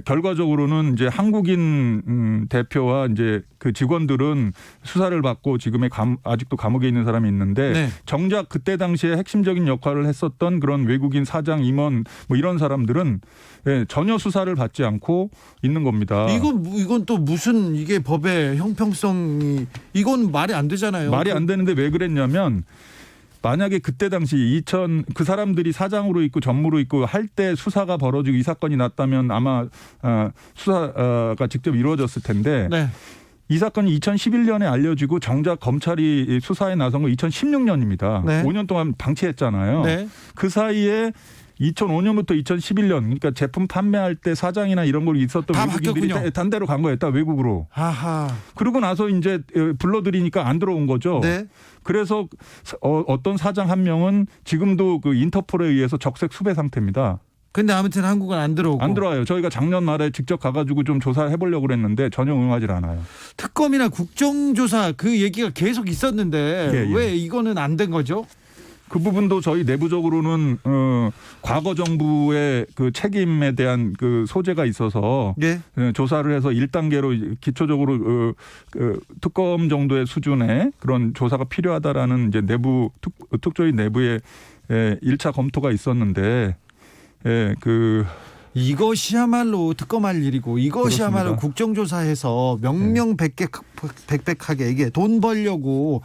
결과적으로는 이제 한국인 대표와 이제 그 직원들은 수사를 받고 지금의 아직도 감옥에 있는 사람이 있는데 네. 정작 그때 당시에 핵심적인 역할을 했었던 그런 외국인 사장, 임원 이런 사람들은 전혀 수사를 받지 않고 있는 겁니다. 이건 또 무슨 이게 법의 형평성이 이건 말이 안 되잖아요. 말이 안 되는데 왜 그랬냐면 만약에 그때 당시 그 사람들이 사장으로 있고 전무로 있고 할 때 수사가 벌어지고 이 사건이 났다면 아마 수사가 직접 이루어졌을 텐데 네. 이 사건이 2011년에 알려지고 정작 검찰이 수사에 나선 건 2016년입니다. 네. 5년 동안 방치했잖아요. 네. 그 사이에 2005년부터 2011년 그러니까 제품 판매할 때 사장이나 이런 걸 있었던 다 외국인들이 바뀌었군요. 단대로 간 거였다 외국으로. 하하. 그러고 나서 이제 불러들이니까 안 들어온 거죠. 네. 그래서 어떤 사장 한 명은 지금도 그 인터폴에 의해서 적색 수배 상태입니다. 근데 아무튼 한국은 안 들어오고. 안 들어와요. 저희가 작년 말에 직접 가가지고 좀 조사를 해보려고 그랬는데 전혀 응하지 않아요. 특검이나 국정조사 그 얘기가 계속 있었는데 예. 왜 이거는 안 된 거죠? 그 부분도 저희 내부적으로는 과거 정부의 그 책임에 대한 그 소재가 있어서 네. 조사를 해서 1단계로 기초적으로 특검 정도의 수준의 그런 조사가 필요하다라는 이제 내부 특조위 내부의 1차 검토가 있었는데 이것이야말로 특검할 일이고 이것이야말로 그렇습니다. 국정조사해서 명명백백하게 이게 돈 벌려고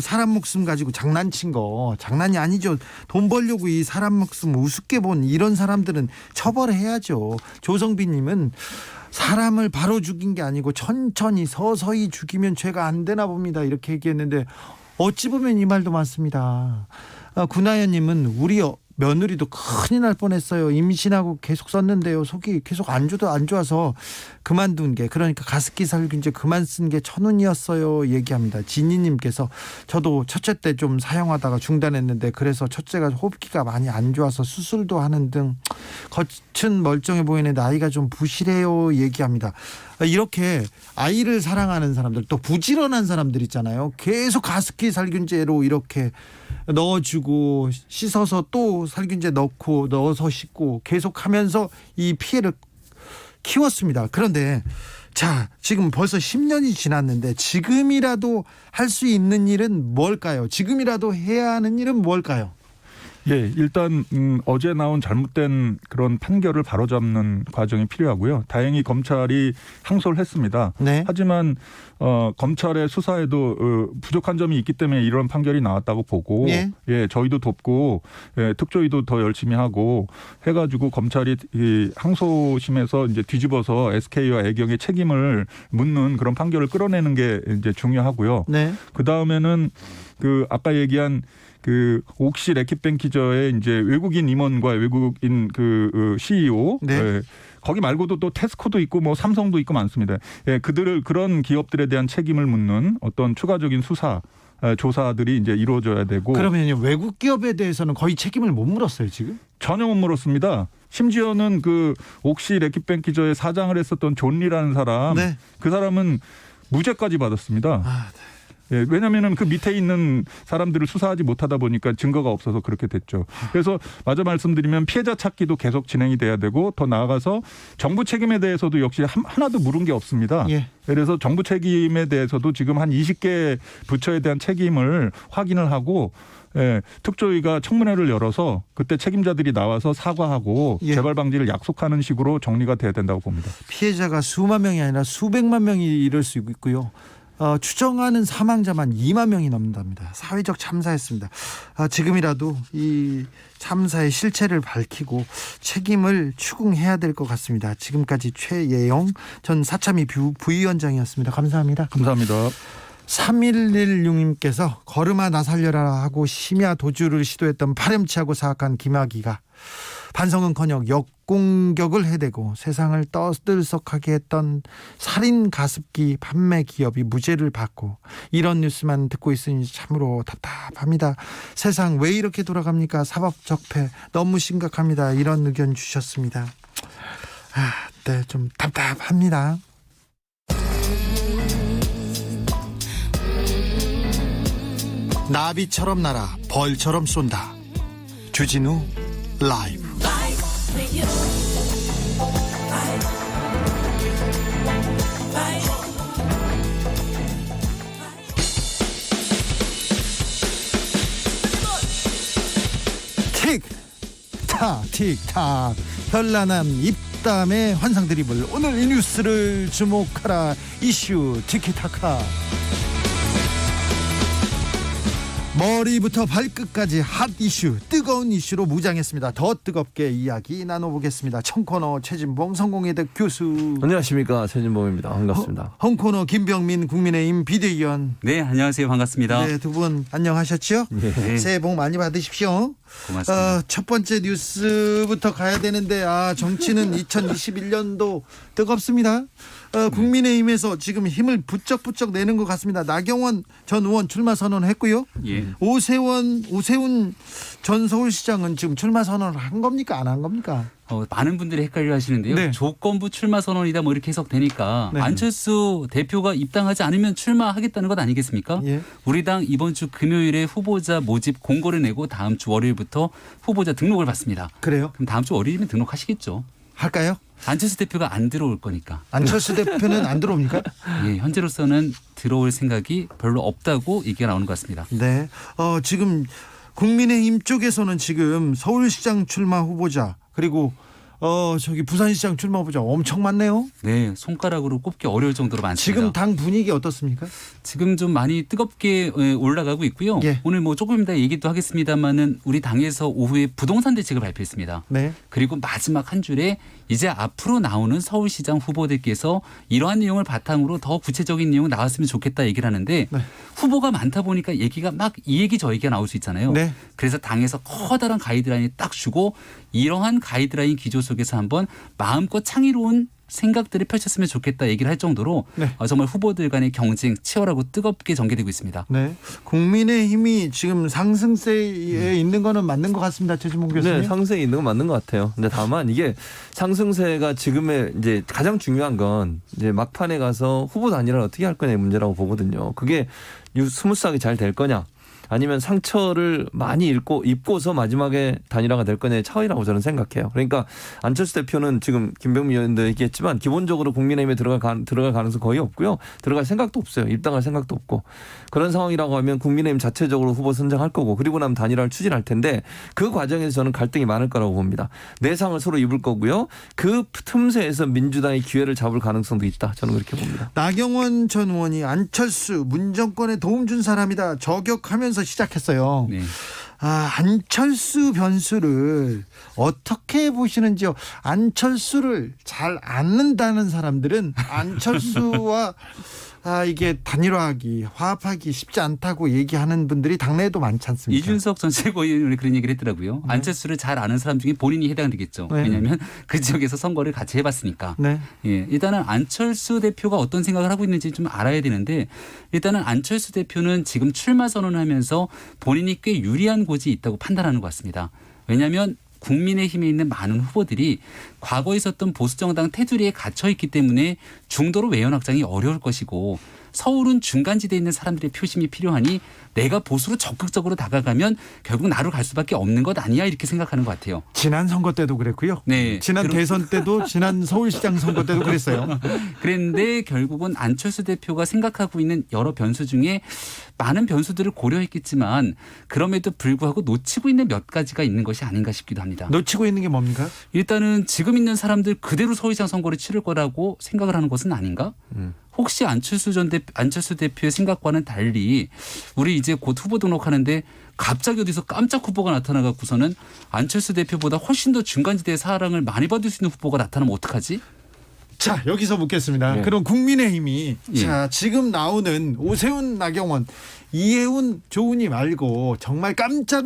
사람 목숨 가지고 장난친 거 장난이 아니죠. 돈 벌려고 이 사람 목숨 우습게 본 이런 사람들은 처벌해야죠. 조성빈님은 사람을 바로 죽인 게 아니고 천천히 서서히 죽이면 죄가 안 되나 봅니다. 이렇게 얘기했는데 어찌 보면 이 말도 맞습니다. 구나연님은 우리 며느리도 큰일 날 뻔했어요. 임신하고 계속 썼는데요. 속이 계속 안 좋아서 그만둔 게 그러니까 가습기 살균제 그만 쓴 게 천운이었어요. 얘기합니다. 진희님께서 저도 첫째 때 좀 사용하다가 중단했는데 그래서 첫째가 호흡기가 많이 안 좋아서 수술도 하는 등 겉은 멀쩡해 보이는데 나이가 좀 부실해요. 얘기합니다. 이렇게 아이를 사랑하는 사람들 또 부지런한 사람들 있잖아요. 계속 가습기 살균제로 이렇게 넣어주고 씻어서 또 살균제 넣어서 씻고 계속하면서 이 피해를 키웠습니다. 그런데 자 지금 벌써 10년이 지났는데 지금이라도 할 수 있는 일은 뭘까요? 지금이라도 해야 하는 일은 뭘까요? 예, 일단 어제 나온 잘못된 그런 판결을 바로잡는 과정이 필요하고요. 다행히 검찰이 항소를 했습니다. 네. 하지만 검찰의 수사에도 부족한 점이 있기 때문에 이런 판결이 나왔다고 보고 예. 예, 저희도 돕고 특조위도 더 열심히 하고 해가지고 검찰이 이 항소심에서 이제 뒤집어서 SK와 애경의 책임을 묻는 그런 판결을 끌어내는 게 이제 중요하고요. 네. 그 다음에는 그 아까 얘기한 그 옥시 레킷뱅 기저의 이제 외국인 임원과 외국인 그 CEO 네. 예, 거기 말고도 또 테스코도 있고 뭐 삼성도 있고 많습니다. 예, 그들을 그런 기업들에 대한 책임을 묻는 어떤 추가적인 수사 조사들이 이제 이루어져야 되고. 그러면요 외국 기업에 대해서는 거의 책임을 못 물었어요 지금? 전혀 못 물었습니다. 심지어는 그 옥시 레킷뱅 기저의 사장을 했었던 존 리라는 사람, 네. 그 사람은 무죄까지 받았습니다. 아, 네. 예, 왜냐하면은 그 밑에 있는 사람들을 수사하지 못하다 보니까 증거가 없어서 그렇게 됐죠. 그래서 마저 말씀드리면 피해자 찾기도 계속 진행이 돼야 되고 더 나아가서 정부 책임에 대해서도 역시 하나도 물은 게 없습니다. 예. 그래서 정부 책임에 대해서도 지금 한 20개 부처에 대한 책임을 확인을 하고 예, 특조위가 청문회를 열어서 그때 책임자들이 나와서 사과하고 예. 재발 방지를 약속하는 식으로 정리가 돼야 된다고 봅니다. 피해자가 수만 명이 아니라 수백만 명이 이럴 수 있고요. 추정하는 사망자만 2만 명이 넘는답니다. 사회적 참사였습니다. 지금이라도 이 참사의 실체를 밝히고 책임을 추궁해야 될 것 같습니다. 지금까지 최예영 전 사참위 부위원장이었습니다. 감사합니다. 감사합니다. 3116님께서 걸음아 나 살려라 하고 심야 도주를 시도했던 파렴치하고 사악한 김학의가 반성은커녕 역공격을 해대고 세상을 떠들썩하게 했던 살인 가습기 판매 기업이 무죄를 받고 이런 뉴스만 듣고 있으니 참으로 답답합니다. 세상 왜 이렇게 돌아갑니까? 사법적폐 너무 심각합니다. 이런 의견 주셨습니다. 네, 좀 답답합니다. 나비처럼 날아 벌처럼 쏜다. 주진우 라이브. 틱탁 틱탁 현란한 입담의 환상 드리블. 오늘 이 뉴스를 주목하라. 이슈 티키타카. 머리부터 발끝까지 핫 이슈, 뜨거운 이슈로 무장했습니다. 더 뜨겁게 이야기 나눠보겠습니다. 청코너 최진봉 성공회대 교수. 안녕하십니까, 최진봉입니다. 반갑습니다. 홍코너 김병민 국민의힘 비대위원. 네, 안녕하세요. 반갑습니다. 네, 두 분 안녕하셨죠? 네. 새해 복 많이 받으십시오. 고맙습니다. 첫 번째 뉴스부터 가야 되는데 정치는 2021년도 뜨겁습니다. 국민의힘에서 지금 힘을 부쩍부쩍 내는 것 같습니다. 나경원 전 의원 출마 선언했고요. 예. 오세훈 전 서울시장은 지금 출마 선언을 한 겁니까? 안 한 겁니까? 많은 분들이 헷갈려 하시는데요. 네. 조건부 출마 선언이다 뭐 이렇게 해석되니까 네. 안철수 대표가 입당하지 않으면 출마하겠다는 것 아니겠습니까? 예. 우리 당 이번 주 금요일에 후보자 모집 공고를 내고 다음 주 월요일부터 후보자 등록을 받습니다. 그래요? 그럼 다음 주 월요일이면 등록하시겠죠. 할까요? 안철수 대표가 안 들어올 거니까. 안철수 대표는 안 들어옵니까? 예, 현재로서는 들어올 생각이 별로 없다고 얘기가 나오는 것 같습니다. 네. 지금 국민의힘 쪽에서는 지금 서울시장 출마 후보자 그리고 부산시장 출마 후보자 엄청 많네요. 네, 손가락으로 꼽기 어려울 정도로 많습니다. 지금 당 분위기 어떻습니까? 지금 좀 많이 뜨겁게 올라가고 있고요. 예. 오늘 뭐 조금 이따 얘기도 하겠습니다만은 우리 당에서 오후에 부동산 대책을 발표했습니다. 네. 그리고 마지막 한 줄에 이제 앞으로 나오는 서울시장 후보들께서 이러한 내용을 바탕으로 더 구체적인 내용 나왔으면 좋겠다 얘기를 하는데 네. 후보가 많다 보니까 얘기가 막 이 얘기 저 얘기가 나올 수 있잖아요. 네. 그래서 당에서 커다란 가이드라인을 딱 주고 이러한 가이드라인 기조 속에서 한번 마음껏 창의로운 생각들을 펼쳤으면 좋겠다 얘기를 할 정도로 네. 정말 후보들 간의 경쟁 치열하고 뜨겁게 전개되고 있습니다. 네. 국민의힘이 지금 상승세에 있는 거는 맞는 것 같습니다. 최진봉 교수님. 네, 상승이 있는 건 맞는 것 같아요. 근데 다만 이게 상승세가 지금의 이제 가장 중요한 건 이제 막판에 가서 후보 단일화를 어떻게 할 거냐의 문제라고 보거든요. 그게 스무스하게 잘 될 거냐. 아니면 상처를 많이 입고서 마지막에 단일화가 될 거냐의 차이라고 저는 생각해요. 그러니까 안철수 대표는 지금 김병민 의원도 얘기했지만 기본적으로 국민의힘에 들어갈 가능성 거의 없고요. 들어갈 생각도 없어요. 입당할 생각도 없고. 그런 상황이라고 하면 국민의힘 자체적으로 후보 선정할 거고 그리고 나면 단일화를 추진할 텐데 그 과정에서 저는 갈등이 많을 거라고 봅니다. 내상을 서로 입을 거고요. 그 틈새에서 민주당이 기회를 잡을 가능성도 있다. 저는 그렇게 봅니다. 나경원 전 의원이 안철수 문정권에 도움 준 사람이다 저격하면서 시작했어요. 네. 안철수 변수를 어떻게 보시는지요? 안철수를 잘 않는다는 사람들은 안철수와 이게 단일화하기, 화합하기 쉽지 않다고 얘기하는 분들이 당내에도 많지 않습니까? 이준석 전 최고위원이 그런 얘기를 했더라고요. 네. 안철수를 잘 아는 사람 중에 본인이 해당되겠죠. 네. 왜냐하면 그 지역에서 선거를 같이 해봤으니까. 네. 예, 일단은 안철수 대표가 어떤 생각을 하고 있는지 좀 알아야 되는데 일단은 안철수 대표는 지금 출마 선언을 하면서 본인이 꽤 유리한 곳이 있다고 판단하는 것 같습니다. 왜냐하면 국민의힘에 있는 많은 후보들이 과거에 있었던 보수정당 테두리에 갇혀 있기 때문에 중도로 외연 확장이 어려울 것이고 서울은 중간지대에 있는 사람들의 표심이 필요하니 내가 보수로 적극적으로 다가가면 결국 나로 갈 수밖에 없는 것 아니야 이렇게 생각하는 것 같아요. 지난 선거 때도 그랬고요. 네. 지난 대선 때도 지난 서울시장 선거 때도 그랬어요. 그런데 결국은 안철수 대표가 생각하고 있는 여러 변수 중에 많은 변수들을 고려했겠지만 그럼에도 불구하고 놓치고 있는 몇 가지가 있는 것이 아닌가 싶기도 합니다. 놓치고 있는 게 뭡니까? 일단은 지금 있는 사람들 그대로 서울시장 선거를 치를 거라고 생각을 하는 것은 아닌가? 혹시 안철수 대표의 생각과는 달리 우리 이제 곧 후보 등록하는데 갑자기 어디서 깜짝 후보가 나타나갖고서는 안철수 대표보다 훨씬 더 중간지대의 사랑을 많이 받을 수 있는 후보가 나타나면 어떡하지? 자, 여기서 묻겠습니다. 예. 그럼 국민의힘이 예. 자, 지금 나오는 오세훈, 나경원, 이해훈, 조은희 말고 정말 깜짝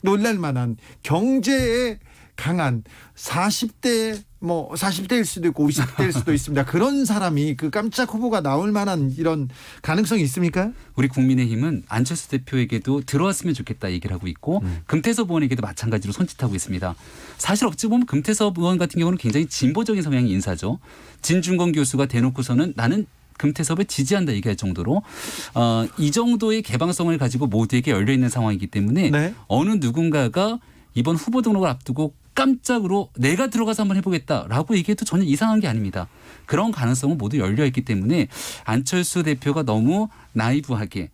놀랄 만한 경제에 강한 40대일 수도 있고 50대일 수도 있습니다. 그런 사람이 그 깜짝 후보가 나올 만한 이런 가능성이 있습니까? 우리 국민의힘은 안철수 대표에게도 들어왔으면 좋겠다 얘기를 하고 있고 금태섭 의원에게도 마찬가지로 손짓하고 있습니다. 사실 어찌 보면 금태섭 의원 같은 경우는 굉장히 진보적인 성향의 인사죠. 진중권 교수가 대놓고서는 나는 금태섭을 지지한다 얘기할 정도로 이 정도의 개방성을 가지고 모두에게 열려있는 상황이기 때문에 네. 어느 누군가가 이번 후보 등록을 앞두고 깜짝으로 내가 들어가서 한번 해보겠다라고 얘기해도 전혀 이상한 게 아닙니다. 그런 가능성은 모두 열려있기 때문에 안철수 대표가 너무 나이브하게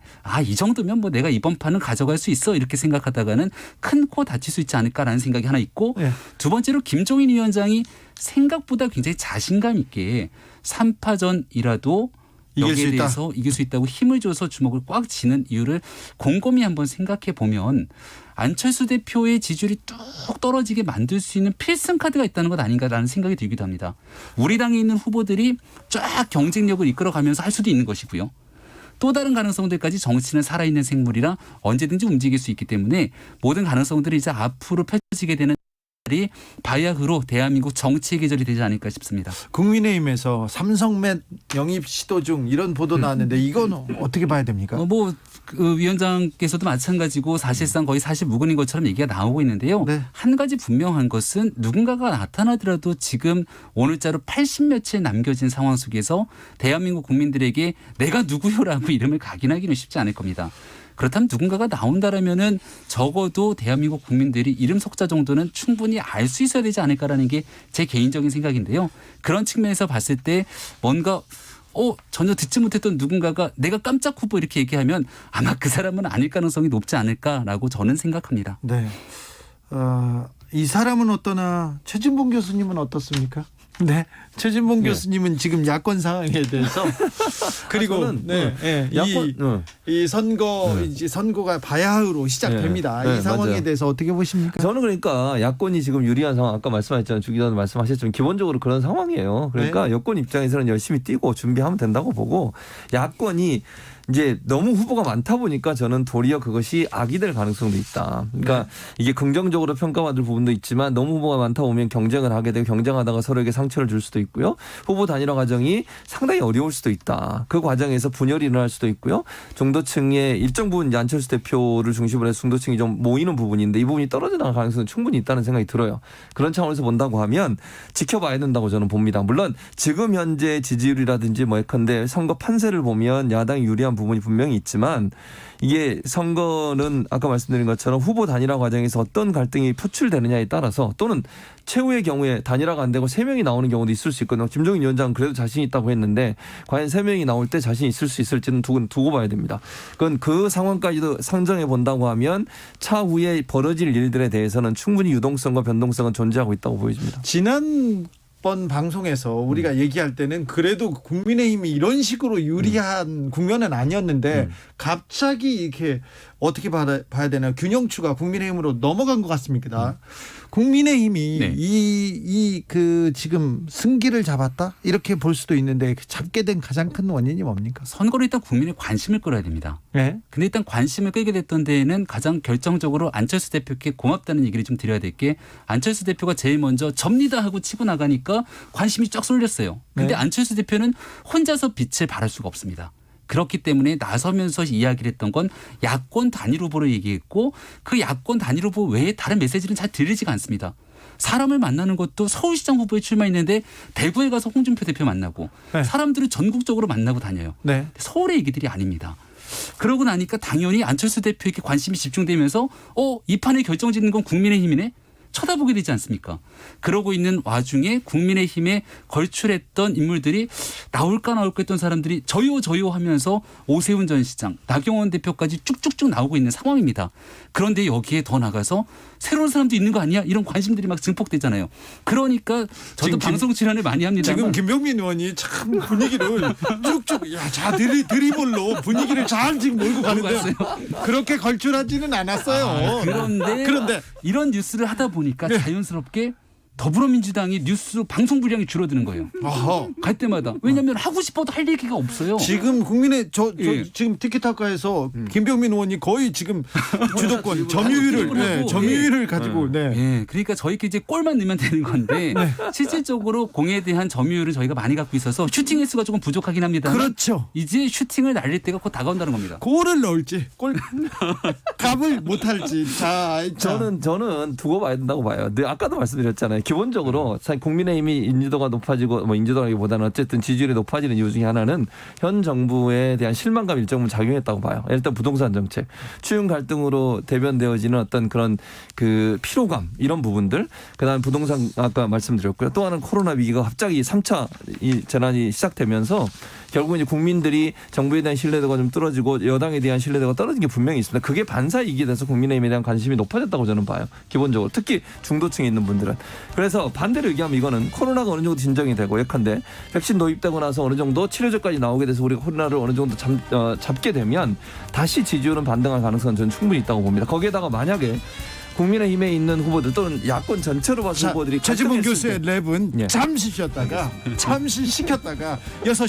이 정도면 뭐 내가 이번 판은 가져갈 수 있어 이렇게 생각하다가는 큰 코 다칠 수 있지 않을까라는 생각이 하나 있고 네. 두 번째로 김종인 위원장이 생각보다 굉장히 자신감 있게 3파전이라도 여기에 대해서 이길 수 있다고 힘을 줘서 주먹을 꽉 쥐는 이유를 곰곰이 한번 생각해 보면 안철수 대표의 지지율이 뚝 떨어지게 만들 수 있는 필승 카드가 있다는 것 아닌가라는 생각이 들기도 합니다. 우리 당에 있는 후보들이 쫙 경쟁력을 이끌어가면서 할 수도 있는 것이고요. 또 다른 가능성들까지 정치는 살아있는 생물이라 언제든지 움직일 수 있기 때문에 모든 가능성들이 이제 앞으로 펼쳐지게 되는 날이 바야흐로 대한민국 정치의 계절이 되지 않을까 싶습니다. 국민의힘에서 삼성met 영입 시도 중 이런 보도 나왔는데 이건 어떻게 봐야 됩니까? 그 위원장께서도 마찬가지고 사실상 거의 사실무근인 것처럼 얘기가 나오고 있는데요. 네. 한 가지 분명한 것은 누군가가 나타나더라도 지금 오늘자로 80며칠 남겨진 상황 속에서 대한민국 국민들에게 내가 누구요라고 이름을 각인하기는 쉽지 않을 겁니다. 그렇다면 누군가가 나온다라면은 적어도 대한민국 국민들이 이름 석자 정도는 충분히 알 수 있어야 되지 않을까라는 게 제 개인적인 생각인데요. 그런 측면에서 봤을 때 뭔가 전혀 듣지 못했던 누군가가 내가 깜짝 후보 이렇게 얘기하면 아마 그 사람은 아닐 가능성이 높지 않을까라고 저는 생각합니다. 네. 이 사람은 어떠나 최진봉 교수님은 어떻습니까? 네, 최진봉 교수님은 지금 야권 상황에 대해서 그리고 이 선거 이제 선거가 바야흐로 시작됩니다. 이 상황에 맞아요. 대해서 어떻게 보십니까? 저는 그러니까 야권이 지금 유리한 상황 아까 말씀하셨잖아요. 주 기자도 말씀하셨지만 기본적으로 그런 상황이에요. 그러니까 여권 입장에서는 열심히 뛰고 준비하면 된다고 보고 야권이 이제 너무 후보가 많다 보니까 저는 도리어 그것이 악이 될 가능성도 있다. 그러니까 이게 긍정적으로 평가받을 부분도 있지만 너무 후보가 많다 보면 경쟁을 하게 되고 경쟁하다가 서로에게 상처를 줄 수도 있고요. 후보 단일화 과정이 상당히 어려울 수도 있다. 그 과정에서 분열이 일어날 수도 있고요. 중도층의 일정 부분 이제 안철수 대표를 중심으로 해서 중도층이 좀 모이는 부분인데 이 부분이 떨어져 나갈 가능성은 충분히 있다는 생각이 들어요. 그런 차원에서 본다고 하면 지켜봐야 된다고 저는 봅니다. 물론 지금 현재 지지율이라든지 예컨대 선거 판세를 보면 야당이 유리한 부분이 분명히 있지만 이게 선거는 아까 말씀드린 것처럼 후보 단일화 과정에서 어떤 갈등이 표출되느냐에 따라서 또는 최후의 경우에 단일화가 안 되고 3명이 나오는 경우도 있을 수 있거든요. 김종인 위원장은 그래도 자신 있다고 했는데 과연 3명이 나올 때 자신 있을 수 있을지는 두고 봐야 됩니다. 그건 그 상황까지도 상정해 본다고 하면 차후에 벌어질 일들에 대해서는 충분히 유동성과 변동성은 존재하고 있다고 보여집니다. 지난번 방송에서 우리가 얘기할 때는 그래도 국민의힘이 이런 식으로 유리한 국면은 아니었는데 갑자기 이렇게 어떻게 봐야 되나 균형추가 국민의힘으로 넘어간 것 같습니다. 국민의힘이 네. 그 지금 승기를 잡았다 이렇게 볼 수도 있는데 잡게 된 가장 큰 원인이 뭡니까? 선거로 일단 국민의 관심을 끌어야 됩니다. 네. 근데 일단 관심을 끌게 됐던 데에는 가장 결정적으로 안철수 대표께 고맙다는 얘기를 좀 드려야 될 게 안철수 대표가 제일 먼저 접니다 하고 치고 나가니까 관심이 쫙 쏠렸어요. 근데 네. 안철수 대표는 혼자서 빛을 발할 수가 없습니다. 그렇기 때문에 나서면서 이야기를 했던 건 야권 단일 후보를 얘기했고 그 야권 단일 후보 외에 다른 메시지는 잘 들리지가 않습니다. 사람을 만나는 것도 서울시장 후보에 출마했는데 대구에 가서 홍준표 대표 만나고 네. 사람들을 전국적으로 만나고 다녀요. 네. 서울의 얘기들이 아닙니다. 그러고 나니까 당연히 안철수 대표에게 관심이 집중되면서 이 판에 결정짓는 건 국민의힘이네? 쳐다보게 되지 않습니까? 그러고 있는 와중에 국민의힘에 걸출했던 인물들이 나올까 했던 사람들이 저요 하면서 오세훈 전 시장, 나경원 대표까지 쭉쭉쭉 나오고 있는 상황입니다. 그런데 여기에 더 나가서 새로운 사람도 있는 거 아니야? 이런 관심들이 막 증폭되잖아요. 그러니까 저도 방송 출연을 많이 합니다만 지금 김병민 의원이 참 분위기를 쭉쭉 드리블로 분위기를 잘 지금 몰고 가는데 그렇게 걸출하지는 않았어요. 그런데 이런 뉴스를 하다 보니까 자연스럽게 더불어민주당이 뉴스 방송 분량이 줄어드는 거예요. 어허. 갈 때마다. 왜냐하면 하고 싶어도 할 얘기가 없어요. 지금 국민의 예. 지금 티키타카에서 김병민 의원이 거의 지금 주도권 점유율을 점유율을 가지고 예, 그러니까 저희끼리 이제 골만 넣으면 되는 건데 실질적으로 공에 대한 점유율은 저희가 많이 갖고 있어서 슈팅 횟수가 조금 부족하긴 합니다. 그렇죠. 이제 슈팅을 날릴 때가 곧 다가온다는 겁니다. 골을 넣을지 값을 못할지. 저는 두고 봐야 된다고 봐요. 아까도 말씀드렸잖아요. 기본적으로 국민의힘이 인지도가 높아지고 인지도라기보다는 어쨌든 지지율이 높아지는 이유 중에 하나는 현 정부에 대한 실망감 일정 부분 작용했다고 봐요. 일단 부동산 정책, 추윤 갈등으로 대변되어지는 어떤 그런 그 피로감 이런 부분들, 그다음 부동산 아까 말씀드렸고요. 또 하나는 코로나 위기가 갑자기 3차 이 재난이 시작되면서 결국 이제 국민들이 정부에 대한 신뢰도가 좀 떨어지고 여당에 대한 신뢰도가 떨어진 게 분명히 있습니다. 그게 반사이익이 돼서 국민의힘에 대한 관심이 높아졌다고 저는 봐요. 기본적으로 특히 중도층에 있는 분들은. 그래서 반대로 얘기하면 이거는 코로나가 어느 정도 진정이 되고 예컨대 백신 도입되고 나서 어느 정도 치료제까지 나오게 돼서 우리가 코로나를 어느 정도 잡게 되면 다시 지지율은 반등할 가능성은 저는 충분히 있다고 봅니다. 거기에다가 만약에 국민의힘에 있는 후보들 또는 야권 전체로 봐서 후보들이 최지봉 교수의 랩은 예. 잠시 쉬었다가 잠시 식혔다가 6시에